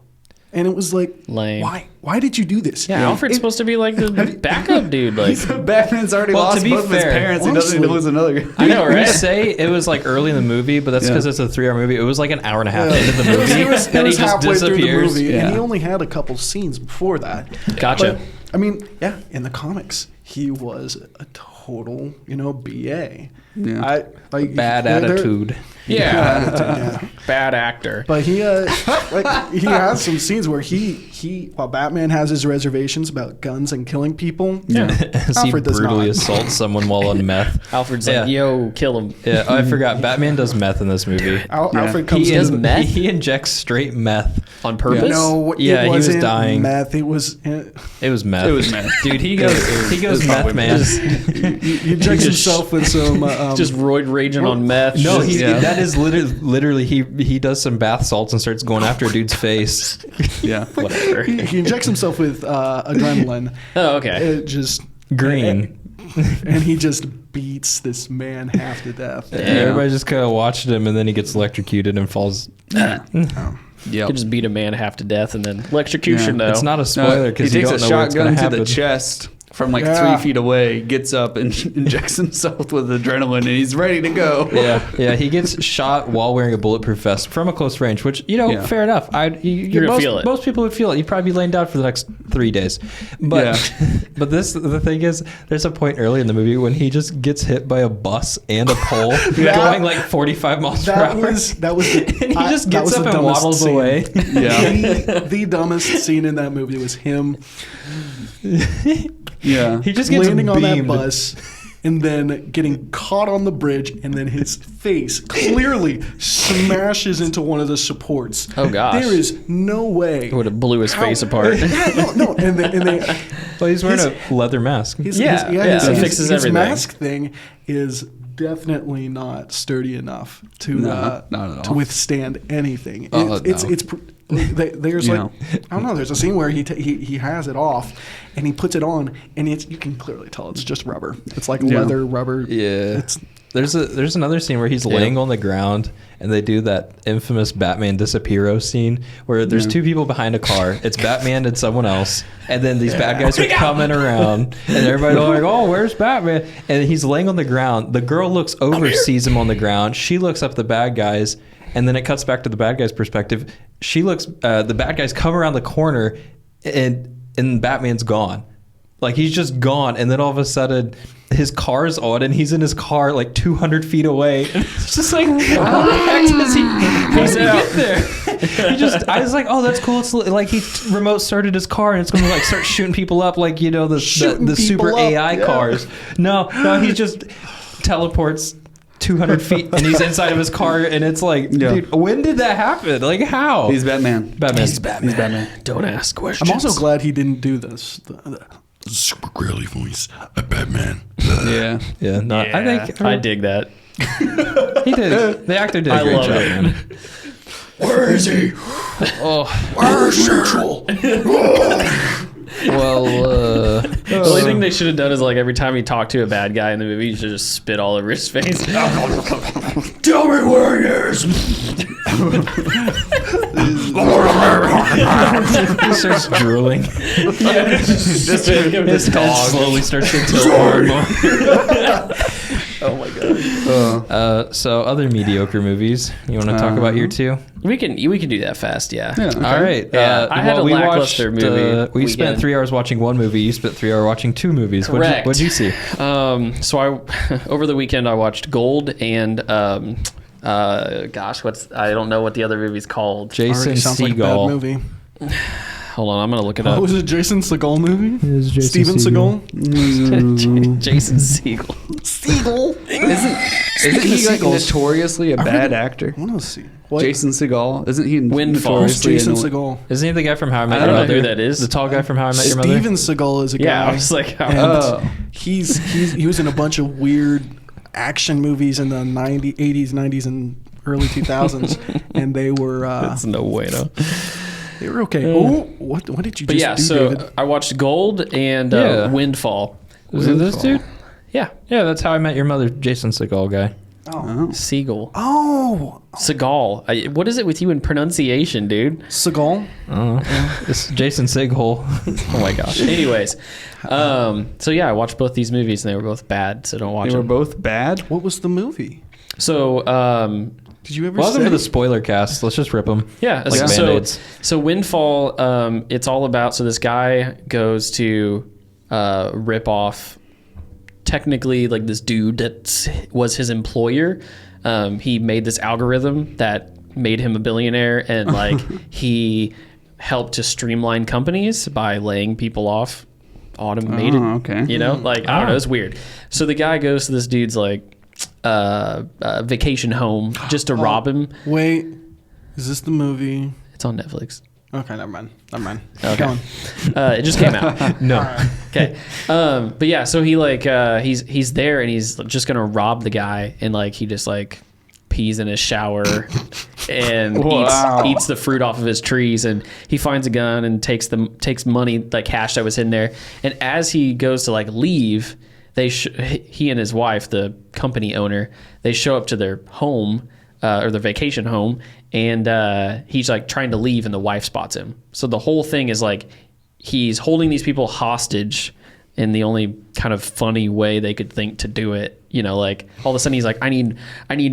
and it was like, Lame. Why did you do this? Yeah, Alfred's supposed to be like the backup dude. Like, Batman's already Well, lost to be both of his fair, parents. He doesn't know who's another guy. I know, We right? say it was like early in the movie, but that's because it's a 3-hour movie. It was like an hour and a half into the movie. It was and he just halfway through the disappears. movie, and he Yeah. only had a couple scenes before that. Gotcha. But, I mean, yeah, in the comics, he was a total, BA. Yeah. Bad attitude. Yeah, bad actor. But he he has some scenes where he while Batman has his reservations about guns and killing people. As he Alfred does brutally not. assaults someone while on meth. Alfred's like, "Yo, kill him." Yeah, I forgot. Batman does meth in this movie. Alfred comes He in. is meth? He injects straight meth. On purpose? No, Yeah, he it was wasn't dying. meth. It was It was meth. It was meth. Dude, he goes probably meth, man. he injects himself with some. just roid raging on meth. No, Just- that is literally he does some bath salts and starts going after a dude's face. Yeah. whatever. he injects himself with adrenaline. Oh, okay. It just Green. and he just beats this man half to death. Yeah, everybody just kind of watched him, and then he gets electrocuted and falls. Yep. Could just beat a man half to death and then electrocution. Yeah. Though It's not a spoiler He because you takes don't a know what's going shotgun to to happen. the chest, from like 3 feet away, gets up and injects himself with adrenaline, and he's ready to go. Yeah. He gets shot while wearing a bulletproof vest from a close range, which fair enough. You're gonna feel it. Most people would feel it. You'd probably be laying down for the next 3 days. But but the thing is, there's a point early in the movie when he just gets hit by a bus and a pole going like 45 miles per hour. That was and he just gets up and waddles away. Yeah. The dumbest scene in that movie was him. Yeah. He just gets landing on that beamed. bus and then getting caught on the bridge, and then his face clearly smashes into one of the supports. Oh, gosh. There is no way. It would have blew his face apart. No. And they Well, he's wearing a leather mask. It fixes his everything. mask thing is definitely not sturdy enough to not at all. to withstand anything. Oh, There's Yeah. like, I don't know. There's a scene where he has it off, and he puts it on, and you can clearly tell it's just rubber. It's like leather rubber. Yeah. There's another scene where he's laying on the ground, and they do that infamous Batman disappearo scene where there's two people behind a car. It's Batman and someone else, and then these bad guys are coming around, and everybody's like, "Oh, where's Batman?" And he's laying on the ground. The girl looks over, sees him on the ground. She looks up at the bad guys, and then it cuts back to the bad guy's perspective. She looks. The bad guys come around the corner, and Batman's gone. Like, he's just gone, and then all of a sudden his car's on, and he's in his car like 200 feet away. And it's just like, how the heck does he get there? I was like, oh, that's cool. It's like he remote started his car, and it's going to like start shooting people up, like, you know, the super up, AI cars. No, he just teleports 200 feet, and he's inside of his car, and it's like, dude, when did that happen? Like, how? He's Batman. He's Batman. Don't ask questions. I'm also glad he didn't do this. Super girly voice, a Batman. Yeah. I think I dig that. he did. The actor did a I great love job, it. man. Where is he? Where's Central? Well, The only thing they should have done is, like, every time he talked to a bad guy in the movie, you should just spit all over his face. Tell me where he is. he starts drooling. Just His head slowly starts to tilt more and more. Oh my god. So other mediocre movies. You want to talk about your two? We can do that fast. Yeah. Okay. All right. Yeah, I had a we lackluster watched, movie we spent weekend. 3 hours watching one movie. You spent 3 hours watching 2 movies. Correct. What'd you see? So I over the weekend I watched Gold and I don't know what the other movie's called. Jason Already sounds like a bad Segel. movie. Hold on, I'm gonna look it Oh, up. was it a Jason Segel movie? It was Jason Steven Segel? Jason Segel. Isn't he like notoriously a bad actor? I want to see. What? Jason Segel, isn't he Windfall. notoriously Jason annoying? Segel. Isn't he the guy from How I Met I Your don't know Mother? who that is. The tall guy from How I Met Your Mother? Steven Segel is a guy. Yeah, I was like, And Oh. he was in a bunch of weird action movies in the 80s, 90s, and early 2000s, and they were that's no way, no. they were okay. Oh, what did you But just yeah, do, so David? I watched Gold and Yeah. Windfall. Was it this dude? Yeah, Yeah, that's How I Met Your Mother. Jason Segel guy. Segel. Oh, Seagal. What is it with you in pronunciation, dude? Segel. I don't know. It's Jason Segel. Oh my gosh. Anyways, so yeah, I watched both these movies and they were both bad, so don't watch They were them. both bad. What was the movie? So Did you ever Welcome say? to the spoiler cast. Let's just rip them. yeah, Like so Band-Aids. Windfall, it's all about, so this guy goes to rip off technically like this dude that was his employer. He made this algorithm that made him a billionaire, and like he helped to streamline companies by laying people off automated. Oh, okay. You know, like I don't know, it's weird. So the guy goes to this dude's like vacation home just to rob him. Wait, is this the movie? It's on Netflix. Okay, never mind. Okay. Go on. It just came out. No. Okay. But yeah, so he like he's there and he's just gonna rob the guy, and like he just like pees in his shower and eats the fruit off of his trees, and he finds a gun and takes money, like cash that was in there, and as he goes to like leave, he and his wife, the company owner, they show up to their home or their vacation home, and he's like trying to leave, and the wife spots him. So the whole thing is like he's holding these people hostage in the only kind of funny way they could think to do it. You know, like all of a sudden he's like, I need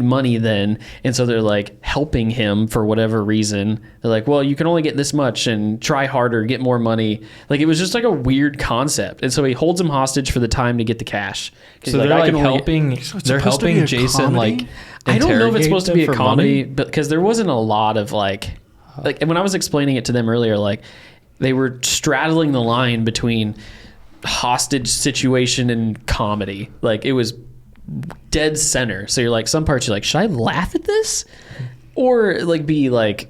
money then. And so they're like helping him for whatever reason. They're like, well, you can only get this much and try harder, get more money. Like it was just like a weird concept. And so he holds him hostage for the time to get the cash. So they're like helping, they're helping Jason like, I don't know if it's interrogate supposed to them be a for comedy, money? but because there wasn't a lot of like when I was explaining it to them earlier, like they were straddling the line between hostage situation and comedy. Like it was dead center. So you're like, some parts you're like, should I laugh at this? Or like be like,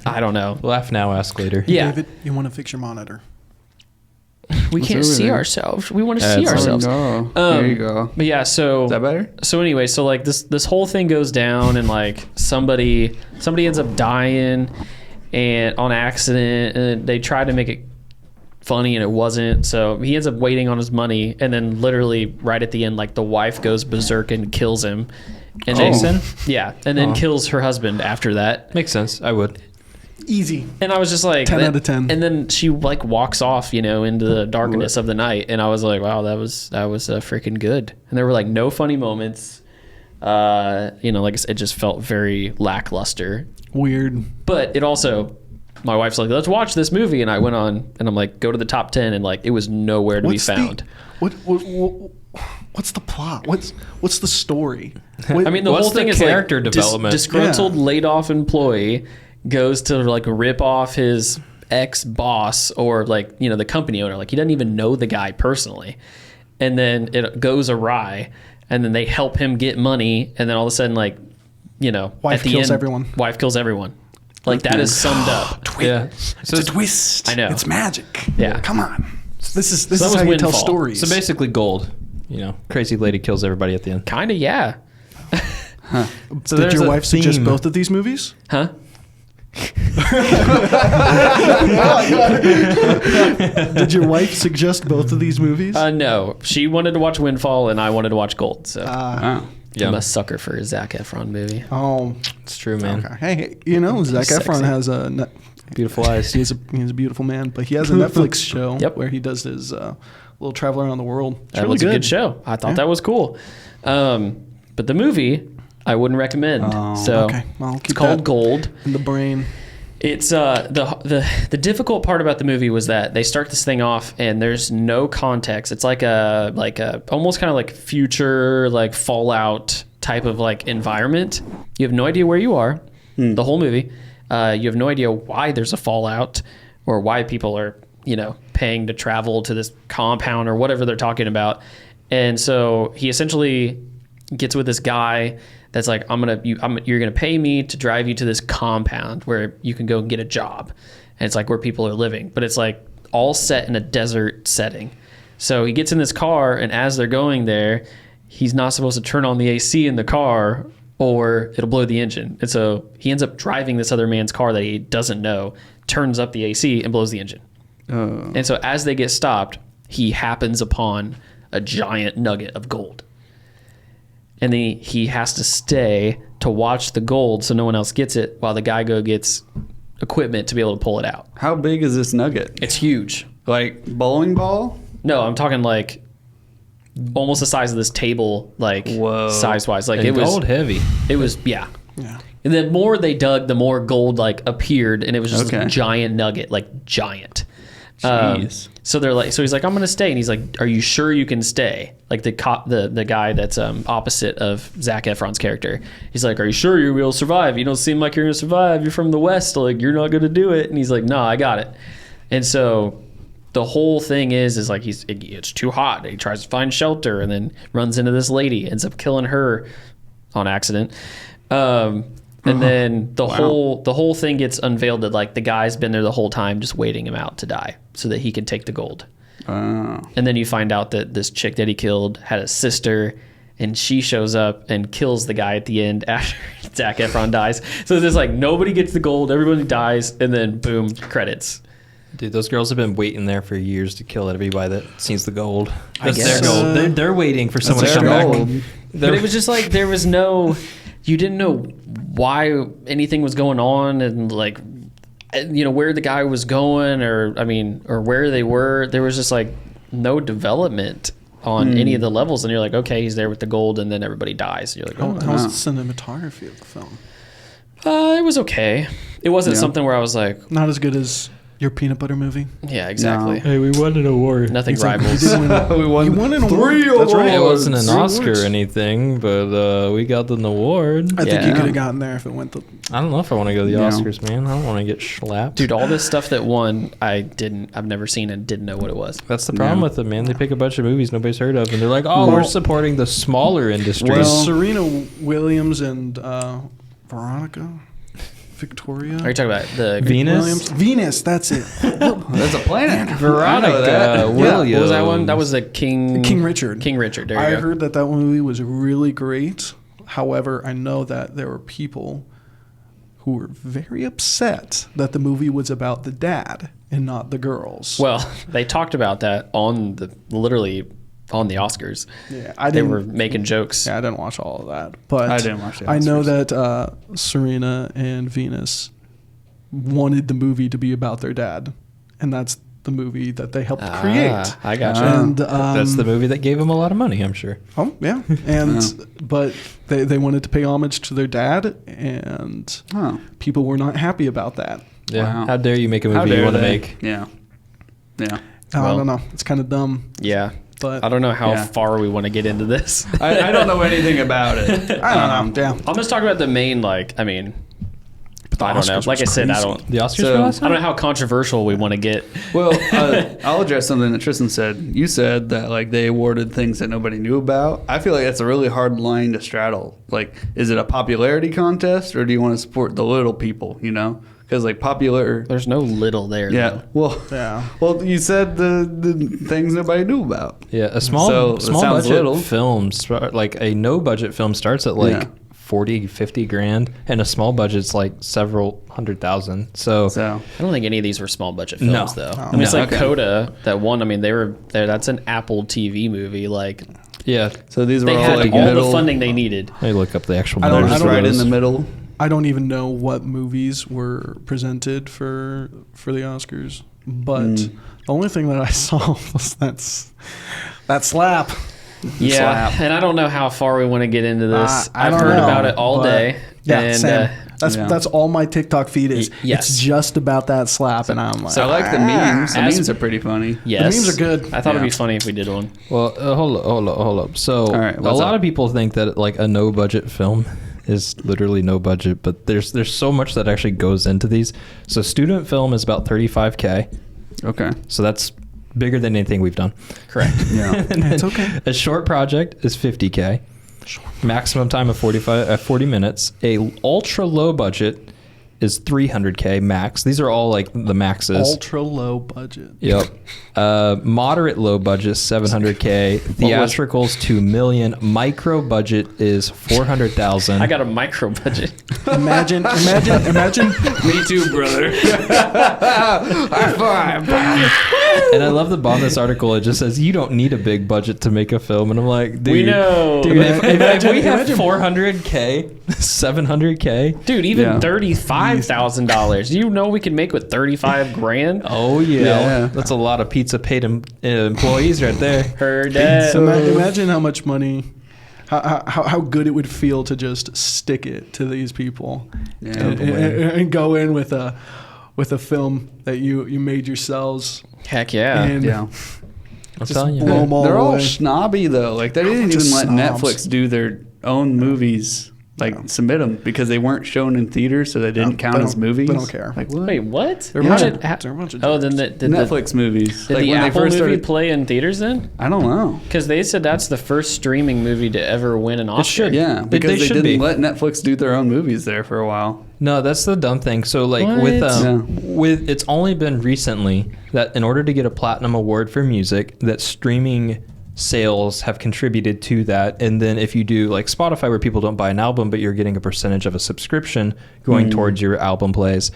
I don't know. Laugh now, ask later. Yeah. David, you want to fix your monitor? We What's can't over see there? ourselves. We want to see That's ourselves. There you go. But yeah, so Is that better? So anyway, so like this whole thing goes down and like somebody ends up dying and on accident, and they tried to make it funny and it wasn't. So he ends up waiting on his money, and then literally right at the end, like the wife goes berserk and kills him. And Jason? yeah, and then Oh. kills her husband after that. Makes sense. I would. Easy. And I was just like 10 out of 10. And then she like walks off, you know, into the darkness of the night, and I was like, wow, that was freaking good. And there were like no funny moments. You know, like I said, it just felt very lackluster. Weird. But it also, my wife's like, let's watch this movie, and I went on and I'm like, go to the top 10, and like it was nowhere to be found. What's the plot? What's the story? I mean, the What's whole thing the is character like development? disgruntled Yeah. laid off employee goes to like rip off his ex boss or like, you know, the company owner. Like he doesn't even know the guy personally, and then it goes awry, and then they help him get money, and then all of a sudden, like, you know, Wife at the kills end, everyone. Wife kills everyone. Like that is summed up. Yeah. So it's a twist. I know. It's magic. Yeah. Come on. This is that how was you tell Windfall. stories. So basically gold. You know, crazy lady kills everybody at the end. Kind of, yeah. So did there's your a wife suggest theme. both of these movies? Huh? Did your wife suggest both of these movies? No, she wanted to watch Windfall, and I wanted to watch Gold. So Oh. Yeah, I'm a sucker for a Zac Efron movie. Oh, it's true, man. okay. Hey, you know, Zac Sexy. Efron has a Beautiful eyes. He's a beautiful man, but he has a Netflix show Yep. where he does his little travel around the world. It's That really was a good show. I thought that was cool. But the movie, I wouldn't recommend. Oh, so okay. Well, I'll it's keep called that Gold. in the brain. It's the difficult part about the movie was that they start this thing off and there's no context. It's like a almost kind of like future, like Fallout type of like environment. You have no idea where you are the whole movie. You have no idea why there's a fallout or why people are, you know, paying to travel to this compound or whatever they're talking about. And so he essentially gets with this guy that's like, you're gonna pay me to drive you to this compound where you can go and get a job. And it's like where people are living, but it's like all set in a desert setting. So he gets in this car, and as they're going there, he's not supposed to turn on the AC in the car or it'll blow the engine. And so he ends up driving this other man's car that he doesn't know, turns up the AC and blows the engine. And so as they get stopped, he happens upon a giant nugget of gold. And then he has to stay to watch the gold so no one else gets it while the guy gets equipment to be able to pull it out. How big is this nugget? It's huge. Like bowling ball? No, I'm talking like almost the size of this table, like Whoa. size-wise. Like And it was gold heavy. It was, yeah. Yeah. And the more they dug, the more gold like appeared, and it was just Okay. a giant nugget, like giant. Jeez. So they're like, so he's like, I'm gonna stay, and he's like, are you sure you can stay? Like the cop, the guy that's opposite of Zac Efron's character. He's like, are you sure you'll be able to survive? You don't seem like you're gonna survive. You're from the West, like you're not gonna do it. And he's like, no, I got it. And so the whole thing is like it's too hot. He tries to find shelter, and then runs into this lady, ends up killing her on accident. And then the whole thing gets unveiled that like the guy's been there the whole time just waiting him out to die so that he can take the gold. Oh. And then you find out that this chick that he killed had a sister, and she shows up and kills the guy at the end after Zac Efron dies. So it's just like nobody gets the gold, everybody dies, and then boom, credits. Dude, those girls have been waiting there for years to kill everybody that sees the gold. I That's guess. their gold. They're waiting for someone to their come back. gold. But it was just like there was no, you didn't know why anything was going on, and like, you know, where the guy was going, or where they were. There was just like no development on any of the levels, and you're like, okay, he's there with the gold, and then everybody dies. You're like, oh, How's the cinematography of the film? it was okay. It wasn't something where I was like, Not as good as your peanut butter movie. yeah, exactly. Hey, we won an award. Nothing rivals. We won. You won an award. 3 That's right. It wasn't an 3 Oscar awards. or anything, but we got an award. I think you Yeah. could have gotten there if it went the. I don't know if I want to go to the No. Oscars, man. I don't want to get slapped. Dude, all this stuff that won, I've never seen and didn't know what it was. That's the problem with them, man. They pick a bunch of movies nobody's heard of, and they're like, "Oh, Well- we're supporting the smaller industries." Well- Serena Williams and Veronica Victoria. Are you talking about the Venus? Williams? Venus, that's it. That's a planet. Veronica I know that. Williams. What was that one? That was the King Richard. King Richard. There you I go. heard that movie was really great. However, I know that there were people who were very upset that the movie was about the dad and not the girls. Well, they talked about that on the Oscars. yeah, I They didn't. were making jokes. Yeah, I didn't watch all of that, but I didn't watch the I know Oscars. that Serena and Venus wanted the movie to be about their dad, and that's the movie that they helped create. I gotcha. And That's the movie that gave them a lot of money, I'm sure. Oh yeah, and but they wanted to pay homage to their dad, and Oh. people were not happy about that. Yeah. Wow. How dare you make a How movie you dare want to they? make? Yeah. Yeah. I Well- don't know. It's kind of dumb, Yeah. but I don't know how Yeah. far we want to get into this. I don't know anything about it. I don't know. Yeah. I'll just talk about the main, I don't know. Oscars Like I was said, I crazy. don't. The Oscars So- for last I time? don't know how controversial we want to get. Well, I'll address something that Tristan said. You said that like they awarded things that nobody knew about. I feel like that's a really hard line to straddle. Like, is it a popularity contest or do you want to support the little people? You know, because like popular. There's no little there. Yeah. Though. Well. Yeah. Well, you said the things nobody knew about. Yeah, a small So, it small sounds budget little. film, like a no budget film starts at like Yeah. 40, 50 grand, and a small budget's like several $100,000. So, So I don't think any of these were small budget films, No. though. No. I mean, it's No, like okay. Coda, that one. I mean, they were there. That's an Apple TV movie. Like yeah, these were they all had like all middle. the funding they needed. I look up the actual I don't- numbers. Just I don't- right in for the those. middle. I don't even know what movies were presented for the Oscars, but the only thing that I saw was that slap. Yeah, Slap. and I don't know how far we want to get into this. I I've don't heard know, about it all but- day. Yeah, and, same. Yeah. That's all my TikTok feed is. yes. It's just about that slap, and I'm like, I like the memes. The As- memes are pretty funny. Yes, The memes are good. I thought it'd Yeah. be funny if we did one. Well, hold up. So, right, a what's lot up? of people think that like a no budget film is literally no budget, but there's so much that actually goes into these. So, student film is about $35K. Okay. So that's bigger than anything we've done. Correct. Yeah. And then It's okay. A short project is 50K. Maximum time of 40 minutes. A ultra low budget is 300K max. These are all like the maxes. ultra low budget. Yep. Moderate low budget 700K. Theatricals 2 million. Micro budget is 400,000. I got a micro budget. Imagine. Me too, brother. High five. And I love the bottom of this article. It just says you don't need a big budget to make a film, and I'm like, dude, We know. Dude, if we have imagine- 400K, 700K. Dude, even Yeah. $35,000. Do you know we can make with 35 grand? Oh yeah. Yeah. That's a lot of pizza paid employees right there. Heard that. So imagine how much money, how good it would feel to just stick it to these people, Yeah. and go in with a film that you made yourselves, Heck yeah. and Yeah. I'm just telling you. blow them all They're all away. snobby though. Like they didn't Just even let snobs. Netflix do their own movies. Like submit them because they weren't shown in theaters, so they didn't count they as don't- movies. they don't care. Like what? Wait, what? They're Yeah. a bunch How of- did- they're a bunch of Oh, jerks. then did Netflix movies. Did like the when they Apple first movie started. play in theaters then? I don't know. Because they said that's the first streaming movie to ever win an Oscar. should. Yeah, because they they, should didn't be. let Netflix do their own movies there for a while. No, that's the dumb thing. So like What? with it's only been recently that in order to get a platinum award for music, that streaming sales have contributed to that. And then if you do like Spotify where people don't buy an album but you're getting a percentage of a subscription going towards your album plays,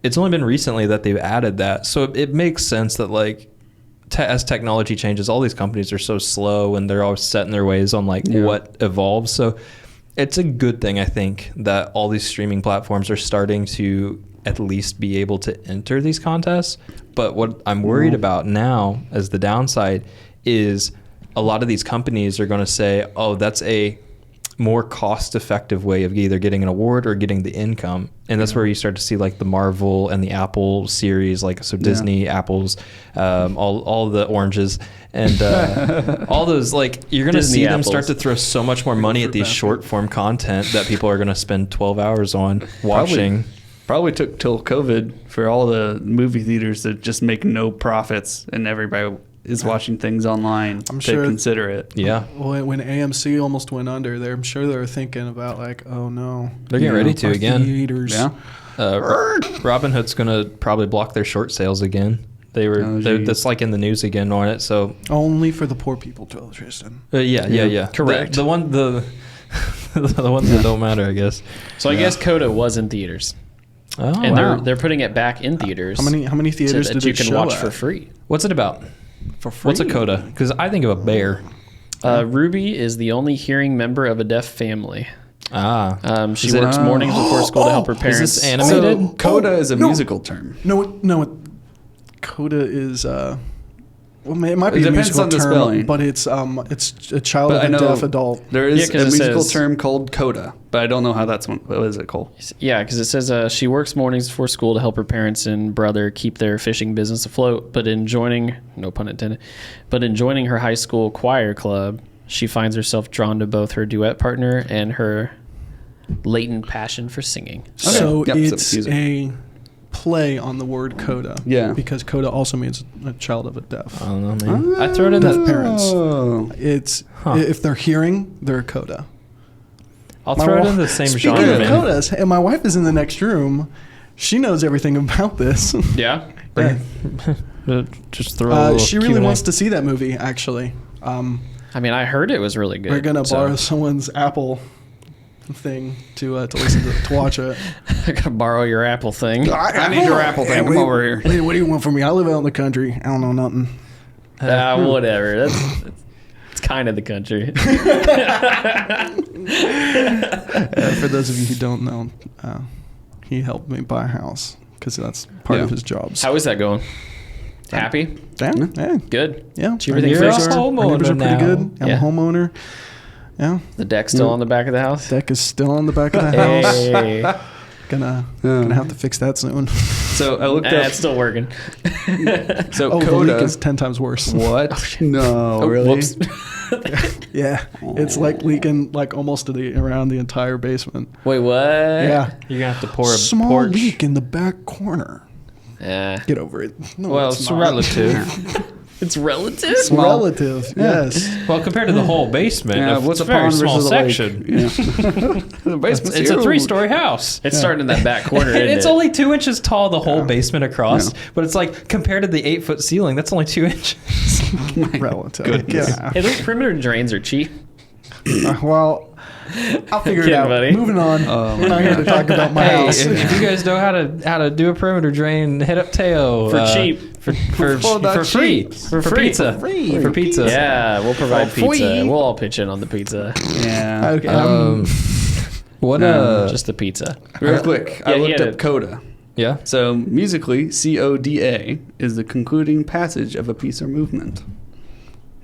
it's only been recently that they've added that. So it makes sense that like as technology changes, all these companies are so slow and they're always set in their ways on like what evolves. So it's a good thing, I think, that all these streaming platforms are starting to at least be able to enter these contests. But what I'm worried about now as the downside is a lot of these companies are going to say, oh, that's a more cost-effective way of either getting an award or getting the income. And that's where you start to see like the Marvel and the Apple series, like so Disney, Apple's, all the oranges and all those, like you're going to see them start to throw so much more money at these short-form content that people are going to spend 12 hours on watching. Probably took till COVID for all the movie theaters to just make no profits, and everybody is watching things online to consider it. Yeah. When AMC almost went under, I'm sure they were thinking about like, oh no, they're getting ready to again. Theaters. Yeah. Robinhood's gonna probably block their short sales again. That's like in the news again on it. So only for the poor people, Tristan. Yeah. Correct. The ones that don't matter, I guess. So I guess Coda was in theaters. Oh, and they're putting it back in theaters. How many theaters so did that you it can show watch at? for free? What's it about? For free. What's a coda? Because I think of a bear. Ruby is the only hearing member of a deaf family. She works it- mornings before school to help her parents. Is this animated? So coda is a musical term. No. Coda is well, it might be It a depends musical on the term, spelling. but it's a child But I of a know deaf adult. there is 'cause a it musical says- term called coda, but I don't know how what is it called? Yeah, because it says she works mornings before school to help her parents and brother keep their fishing business afloat. But in joining, no pun intended, her high school choir club, she finds herself drawn to both her duet partner and her latent passion for singing. So Yep, it's music. a play on the word coda. Yeah. Because coda also means a child of a deaf. I don't know, man. I throw it in Deaf the parents. Oh. It's if they're hearing, they're a coda. I'll throw it in the same Speaking genre, of man. codas, and my wife is in the next room. She knows everything about this. Yeah. Just throw a little she really Q&A. wants to see that movie. Actually, I mean, I heard it was really good. we're gonna so- borrow someone's Apple thing to listen to watch it. I gotta borrow your Apple thing. I need your Apple thing. Come over here. What do you want from me? I live out in the country. I don't know nothing. Whatever. It's kind of the country. For those of you who don't know, he helped me buy a house because that's part of his jobs. How is that going? Happy? Damn, yeah, Good. yeah. Did everything You're a fixed? Our neighbors are pretty homeowner good. now. I'm Yeah. a homeowner. Yeah, The deck's still on the back of the house? deck is still on the back of the house. Hey. Gonna have to fix that soon. So I looked It's up. still working. So Oh, the leak coda. is 10 times worse. What? No, really? Whoops. Yeah, it's like leaking like almost around the entire basement. Wait, what? Yeah, You're gonna have to pour a small porch. leak in the back corner. Yeah. Get over it. No, Well, it's it's not. relative. It's relative? It's relative. Yes. Well, compared to the whole basement, Yeah, it's what's a a very pond small versus a lake? section. Yeah. The basement's It's a huge. 3-story house. It's starting in that back corner, isn't It's it? only 2 inches tall, the whole basement across. Yeah. But it's like compared to the 8-foot ceiling, that's only 2 inches. Relative. goodness. Yeah. Hey, those perimeter drains are cheap. Well, I'll figure it Kidding, out. buddy. Moving on. We're not here to talk about my Hey, house. if you guys know how to do a perimeter drain, hit up Teo For cheap. for not free cheap. for free. pizza for pizza. Yeah, we'll provide For free. pizza. We'll all pitch in on the pizza. Yeah. Okay. What Just the pizza. Real quick, I Yeah, he looked had up it. coda. yeah. So musically, CODA is the concluding passage of a piece or movement.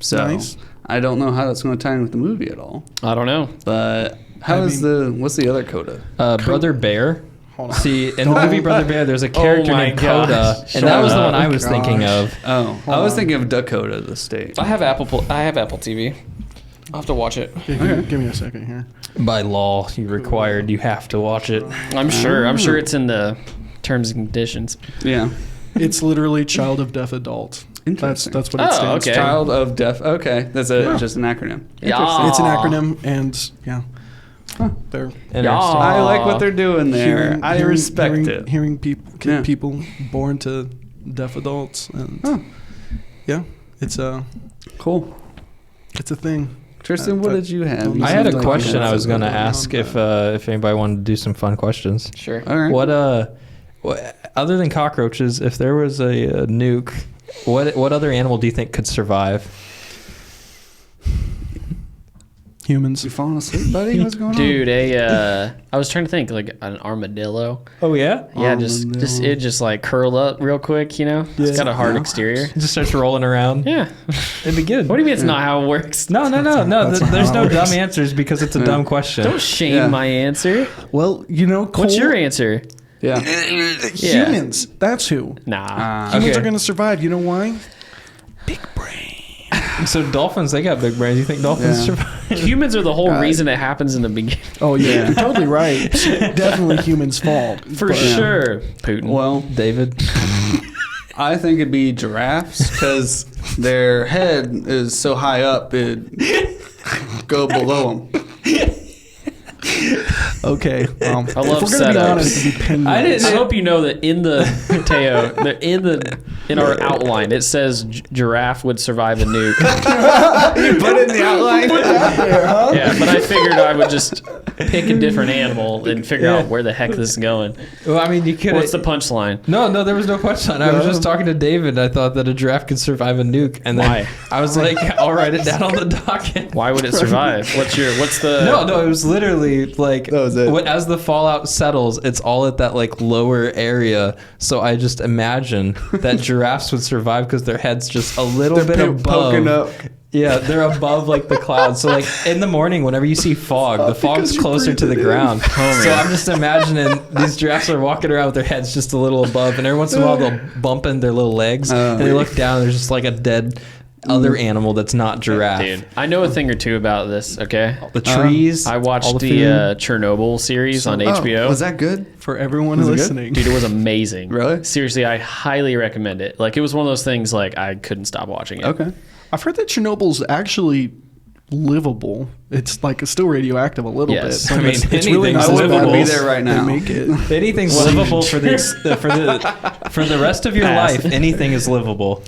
So Nice. I don't know how that's going to tie in with the movie at all. I don't know. But what's the other coda? Brother Bear. Hold on. See, in the movie Brother Bear, there's a character my named gosh. Coda, Shut and that was the up. one I was thinking of. Oh, I was thinking of Dakota, the state. I have Apple TV. I'll have to watch it. Give me a second here. By law, you have to watch it. I'm sure it's in the terms and conditions. Yeah. It's literally child of deaf adult. Interesting. That's what it Oh, stands okay. for. Child of Deaf. Okay, that's just an acronym. Yeah. It's an acronym, and yeah, they're Interesting. I like what they're doing there. I respect it. Hearing Yeah. people born to deaf adults, and yeah, it's a Cool. thing. Tristan, what did you have? I had a Like, question I was going to on ask that. if anybody wanted to do some fun questions. Sure. All right. What other than cockroaches, if there was a nuke, what other animal do you think could survive? Humans. You falling asleep, buddy? What's going on? Dude, I was trying to think like an armadillo. Oh yeah. Yeah, just like curl up real quick, you know. It's got a hard exterior. It just starts rolling around. Yeah, It'd be good. what do you mean it's not how it works? No. That's not There's how no it works. dumb answers because it's a dumb question. Don't shame Yeah. my answer. Well, you know, Cole, What's your answer? Yeah. Yeah. humans. That's who. Nah. Humans Okay. are going to survive. You know why? So dolphins, they got big brains. You think dolphins Yeah. survive? Humans are the whole reason it happens in the beginning. Oh, yeah. You're totally right. Definitely humans' fault. For But- sure. Putin. Well, David. I think it'd be giraffes because their head is so high up it'd go below them. Okay. I love if we're going to be setups. honest, it'd be penguins. I hope you know that in the Teo, in our outline, it says giraffe would survive a nuke. You put it in the outline. Yeah, but I figured I would just pick a different animal and figure out where the heck this is going. Well, I mean, you could. What's the punchline? No, there was no question. I was just talking to David. I thought that a giraffe could survive a nuke, and then Why? I was like, I'll write it down on the docket. Why would it survive? What's the? No, it was literally like That was it. as the fallout settles, it's all at that like lower area. So I just imagine that giraffes would survive because their head's just a little bit above. poking up. Yeah, they're above like the clouds. So like in the morning, whenever you see fog, the fog's closer to the ground. So I'm just imagining these giraffes are walking around with their heads just a little above, and every once in a while they'll bump in their little legs, and they look down. And there's just like a dead other animal that's not giraffe. Dude, I know a thing or two about this. Okay, The trees. I all watched the Chernobyl series on HBO. Was that good? For everyone Was it good? listening. Dude, it was amazing. Really? Seriously, I highly recommend it. Like, it was one of those things, like, I couldn't stop watching it. Okay. I've heard that Chernobyl's actually livable. It's like it's still radioactive a little Yes. bit. I mean, it's really anything's not as livable. bad I would as be there right now. They make it. Anything's livable for the rest of your Pass. life. Anything is livable.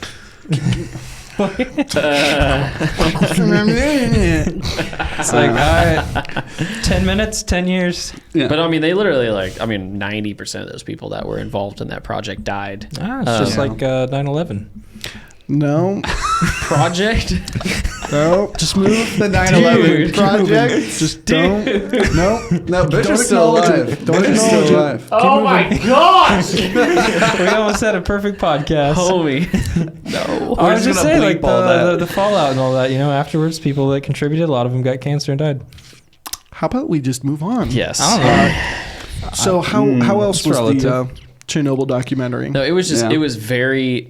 It's like, all right, 10 minutes, 10 years. Yeah. But I mean, they literally 90% of those people that were involved in that project died. It's just like 9/11. No, Project? no, just move The 9/11 Dude. project. Just don't. No, No, Don't Butcher's still acknowledge alive. it. Don't Butcher's acknowledge still it. alive. Oh my gosh! We almost had a perfect podcast. Homie. No. I was just gonna saying, like bleep all that. the fallout and all that. You know, afterwards, people that contributed, a lot of them got cancer and died. how about we just move on? Yes. I don't know. So how else it's was the relative. Chernobyl documentary? No, it was just, Yeah. it was very,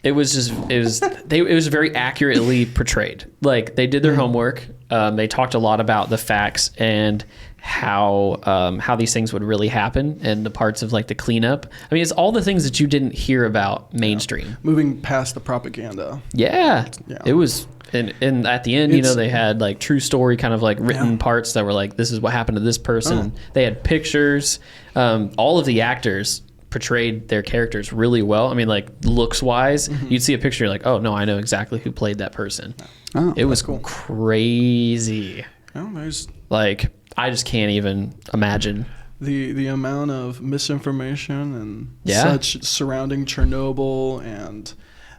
it was very accurately portrayed. Like, they did their homework. They talked a lot about the facts and how these things would really happen and the parts of like the cleanup. I mean, it's all the things that you didn't hear about mainstream. Moving past the propaganda. Yeah. It was, and at the end, It's- they had like true story kind of like written parts that were like, this is what happened to this person. They had pictures. All of the actors portrayed their characters really well. I mean, like looks wise, you'd see a picture, you're like, oh no, I know exactly who played that person. Oh, It was cool. crazy. Oh, there's Like, I just can't even imagine. the amount of misinformation and Yeah. such surrounding Chernobyl and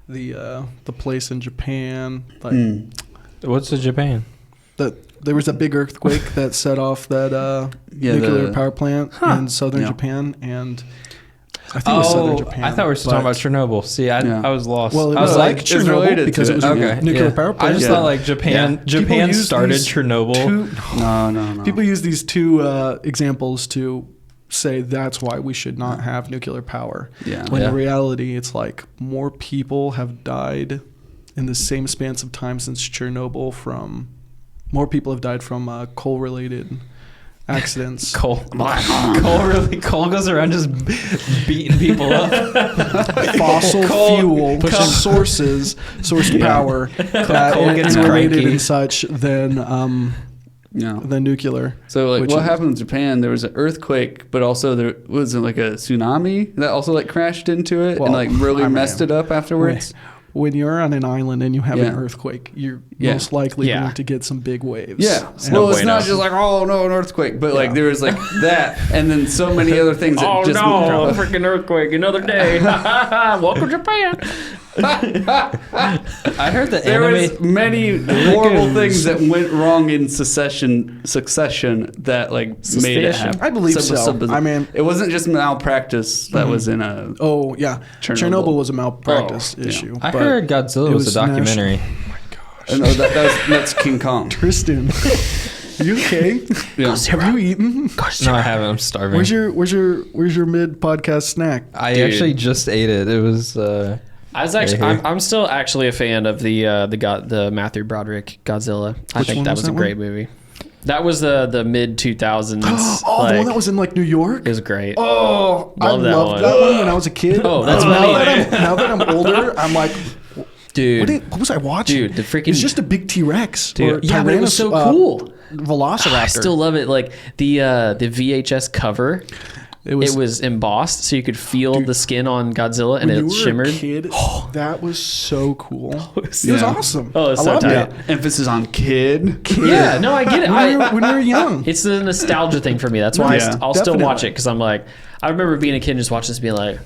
the place in Japan. Like What's in Japan? that there was a big earthquake that set off that nuclear the- power plant in southern Yeah. Japan, and I think it was southern Japan. I thought we were still talking but- about Chernobyl. See, Yeah. I was lost. Well, it I was was like, like it's Chernobyl related because to it was it. a Okay, nuclear yeah. power I plant. just Yeah. thought like Japan. People Japan use started these Chernobyl. No. People use these two examples to say that's why we should not have nuclear power. Yeah. When Yeah. in reality, it's like more people have died in the same spans of time since Chernobyl from coal-related accidents. Coal goes around just beating people up. Fossil fuel source power that Coal gets is related cranky. and such than nuclear. So like Which what is- happened in Japan, there was an earthquake, but also there was like a tsunami that also like crashed into it and Well, like really I mean, messed it up afterwards. When you're on an island and you have an Yeah. earthquake, you're Yeah. most likely Yeah. going to get some big waves. Yeah. And Well, it's bueno. not just like, oh no, an earthquake, but like there was like that and then so many other things that Oh just no, freaking earthquake, another day. Welcome to Japan. I heard the There anime. was many horrible things that went wrong in succession that like made it happen. I believe so. I mean, it wasn't just malpractice that was in a. oh yeah, Chernobyl was a malpractice Oh, yeah. issue. I but heard Godzilla it was a documentary. No, that's King Kong. Tristan, are you okay? Yeah. Have you eaten? No, I haven't. I'm starving. Where's your mid podcast snack? I Dude. actually just ate it. It was. I was actually, Right here. I'm still actually a fan of the Matthew Broderick Godzilla. I Which think one that was was a that great one? movie. That was the mid 2000s. Oh, the one that was in like New York. It was great. Oh, I Love that loved one. that one when I was a kid. Oh, that's now funny. now that I'm older, I'm like, Dude, what was I watching? Dude, the freaking- It's just a big T-Rex. Dude, or yeah, but it was so Tyrannos- cool. Velociraptor. I still love it. Like the VHS cover. It It was embossed, so you could feel the skin on Godzilla, and when you it were shimmered. a kid, that was so cool. It was Yeah. awesome. Oh, it's I so loved tight. it. Emphasis on kid. Yeah, no, I get it. When we were young. It's a nostalgia thing for me. That's why Yeah, I'll still watch definitely. it because I'm like, I remember being a kid and just watching this, being like,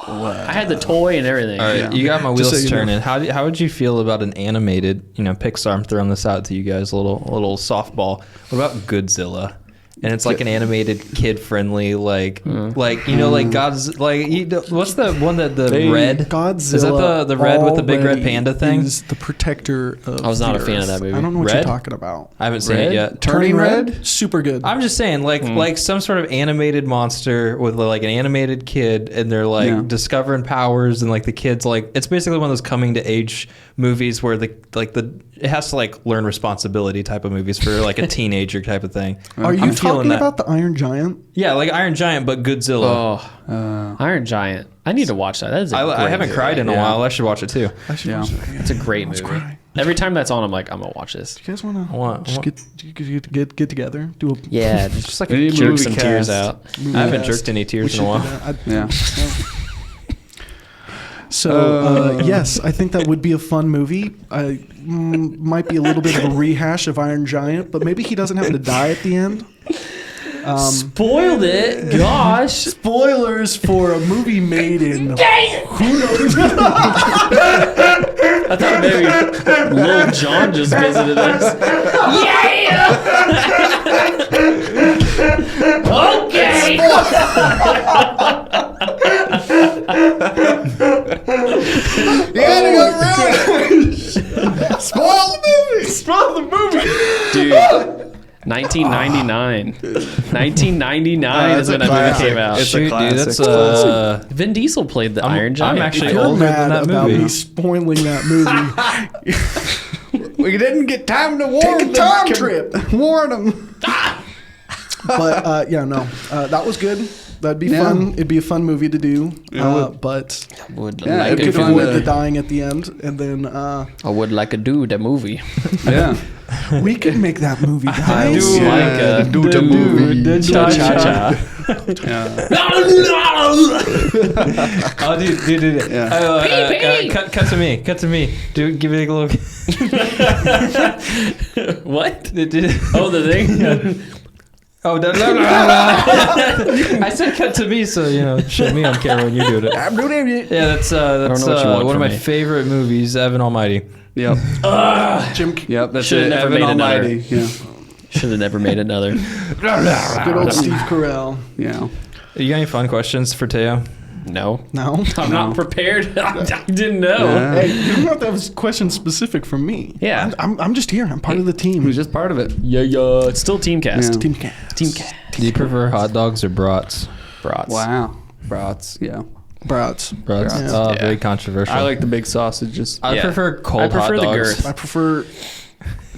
I had the toy and everything. All right, Yeah. you got my Just wheels so you know. turning. How would you feel about an animated, Pixar? I'm throwing this out to you guys, a little softball. What about Godzilla? And it's like an animated, kid-friendly, like God's what's the one that the red? Godzilla. Is that the red with the big red already panda thing? Is the protector of I was not the a fan of Earth. that movie. I don't know what Red? you're talking about. I haven't seen Red? it yet. Turning red? Super good. I'm just saying, like some sort of animated monster with like an animated kid, and they're like Yeah. discovering powers, and like the kids like it's basically one of those coming to age movies where it has to like learn responsibility type of movies for like a teenager type of thing. Are you I'm feeling talking that. about the Iron Giant? Yeah, like Iron Giant, but Godzilla. Oh, Iron Giant. I need to watch that. That is a I great haven't movie. cried in a Yeah. while. I should watch it too. I should Yeah. watch that again. It's a great movie. cry. Every time that's on, I'm like, I'm gonna watch this. You guys want to want- just get together? Do a Yeah, just like We need jerk movie some tears cast. out. I haven't cast. jerked any We tears should in a do while. that. Yeah. So yes, I think that would be a fun movie. Might be a little bit of a rehash of Iron Giant, but maybe he doesn't have to die at the end. Spoiled it. Gosh. Spoilers for a movie made in who knows? I thought maybe Lil Jon just visited us. Okay. Dude, 1999. 1999 is when that movie classic. came out. It's a Shoot, dude, classic. that's Vin Diesel played the Iron Giant. I'm actually If you're older than mad that about movie. me spoiling that movie, We didn't get time to warn take a them. time trip. Warn them. But that was good. That'd be Yeah. fun. It'd be a fun movie to do. Yeah, But would Yeah, like it'd to be could fun do. avoid to- the dying at the end, and then I would like to do the movie. Yeah. we can make that movie, I guys. do like a do the movie. cha cha cha. Yeah. Oh, dude. Yeah. Cut to me. Cut to me. Dude, give me a little. What? Dude. Oh, the thing. Oh, no. I said cut to me, so show me on camera when you're doing it. I'm doing it. Yeah, that's know what you want one of from my me. favorite movies, Evan Almighty. Yep. Jim, Yep. That's Should've it. never Evan made another. Almighty. Yeah. Should have never made another. good old Steve Carell. Yeah. You got any fun questions for Teo? No. No. I'm not prepared. I didn't know. Yeah. Hey, you don't have to have a question specific from me. Yeah. I'm just here. I'm part of the He team. was just part of it. Yeah. It's still Teamcast. Yeah. Team cast. Teamcast. Do you prefer hot dogs or brats? Brats. Wow. Brats. Yeah. Brats. Brats. Yeah. Oh, Yeah. very controversial. I like the big sausages. I Yeah. prefer cold I prefer hot the dogs. girth. I prefer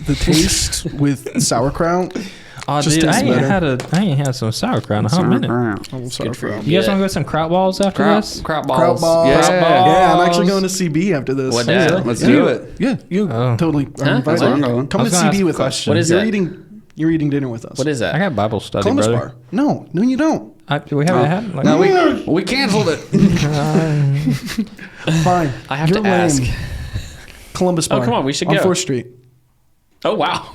the taste with sauerkraut. Oh, Just dude, I tastes ain't had some sauerkraut in a hot minute. Oh, sauerkraut. You guys want to go get some kraut balls after this? Crap Kraut balls. balls. Yeah. Yeah, I'm actually going to CB after this. What Yeah. is it? Let's Yeah. do it. Yeah, you Oh. totally are Huh? invited. That's where I'm going. Come I to was gonna CB ask with a us. question. What is You're that? You're eating dinner with us. What is that? I got Bible study, Columbus brother. Bar. No, you don't. We haven't had. Like, No, we canceled it. Fine. I have You're to ask. lame. Columbus Oh, Bar. come on, we should on go. 4th Street. Oh, wow.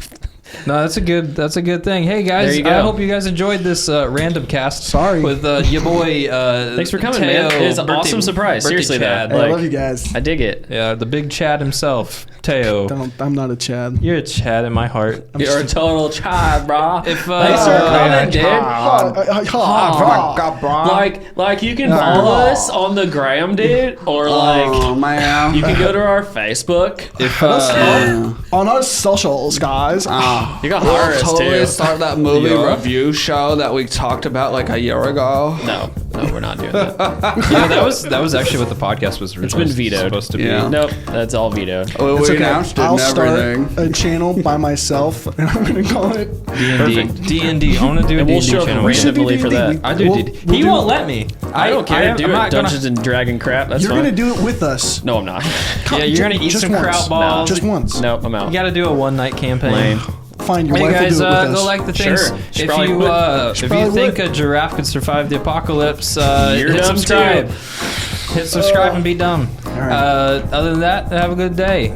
No, that's a good thing. Hey guys, There you go. I hope you guys enjoyed this random cast. Sorry. With your boy. Thanks for coming, Teo, man. It was an birthday- awesome surprise. birthday Seriously, Chad. though. I Like, love you guys. I dig it. Yeah, the big Chad himself, Teo. I'm not a Chad. You're a Chad in my heart. You're a total child, bro. If Thanks for coming, dude. Like you can follow us on the gram, dude, or Oh, man. you can go to our Facebook. if On our socials, guys. You got hire us Totally too. start that movie Yeah. review show that we talked about like a year ago. No, we're not doing that. yeah, that was actually what the podcast was originally been vetoed. supposed to Yeah. be. Nope, that's all vetoed. Well, It's we okay. announced it I'll and start everything. a channel by myself, and I'm gonna call it. Perfect. D&D. I want to do a And we'll D&D show up channel. randomly for that. I do. We'll- D&D. we'll He do- won't let me. I don't care. I'm Do not it. gonna- Dungeons and Dragon crap. That's You're fine. gonna do it with us. No, I'm not. Yeah, you're gonna eat Just some once. kraut balls. Just once. Nope, I'm out. You got to do a one-night campaign. Lame. Fine, your Hey wife guys, will do it with us. go like the things. Sure. She If probably you would. if you probably think would. a giraffe could survive the apocalypse, You're hit dumb subscribe. too. Hit subscribe and be dumb. right. Other than that, have a good day.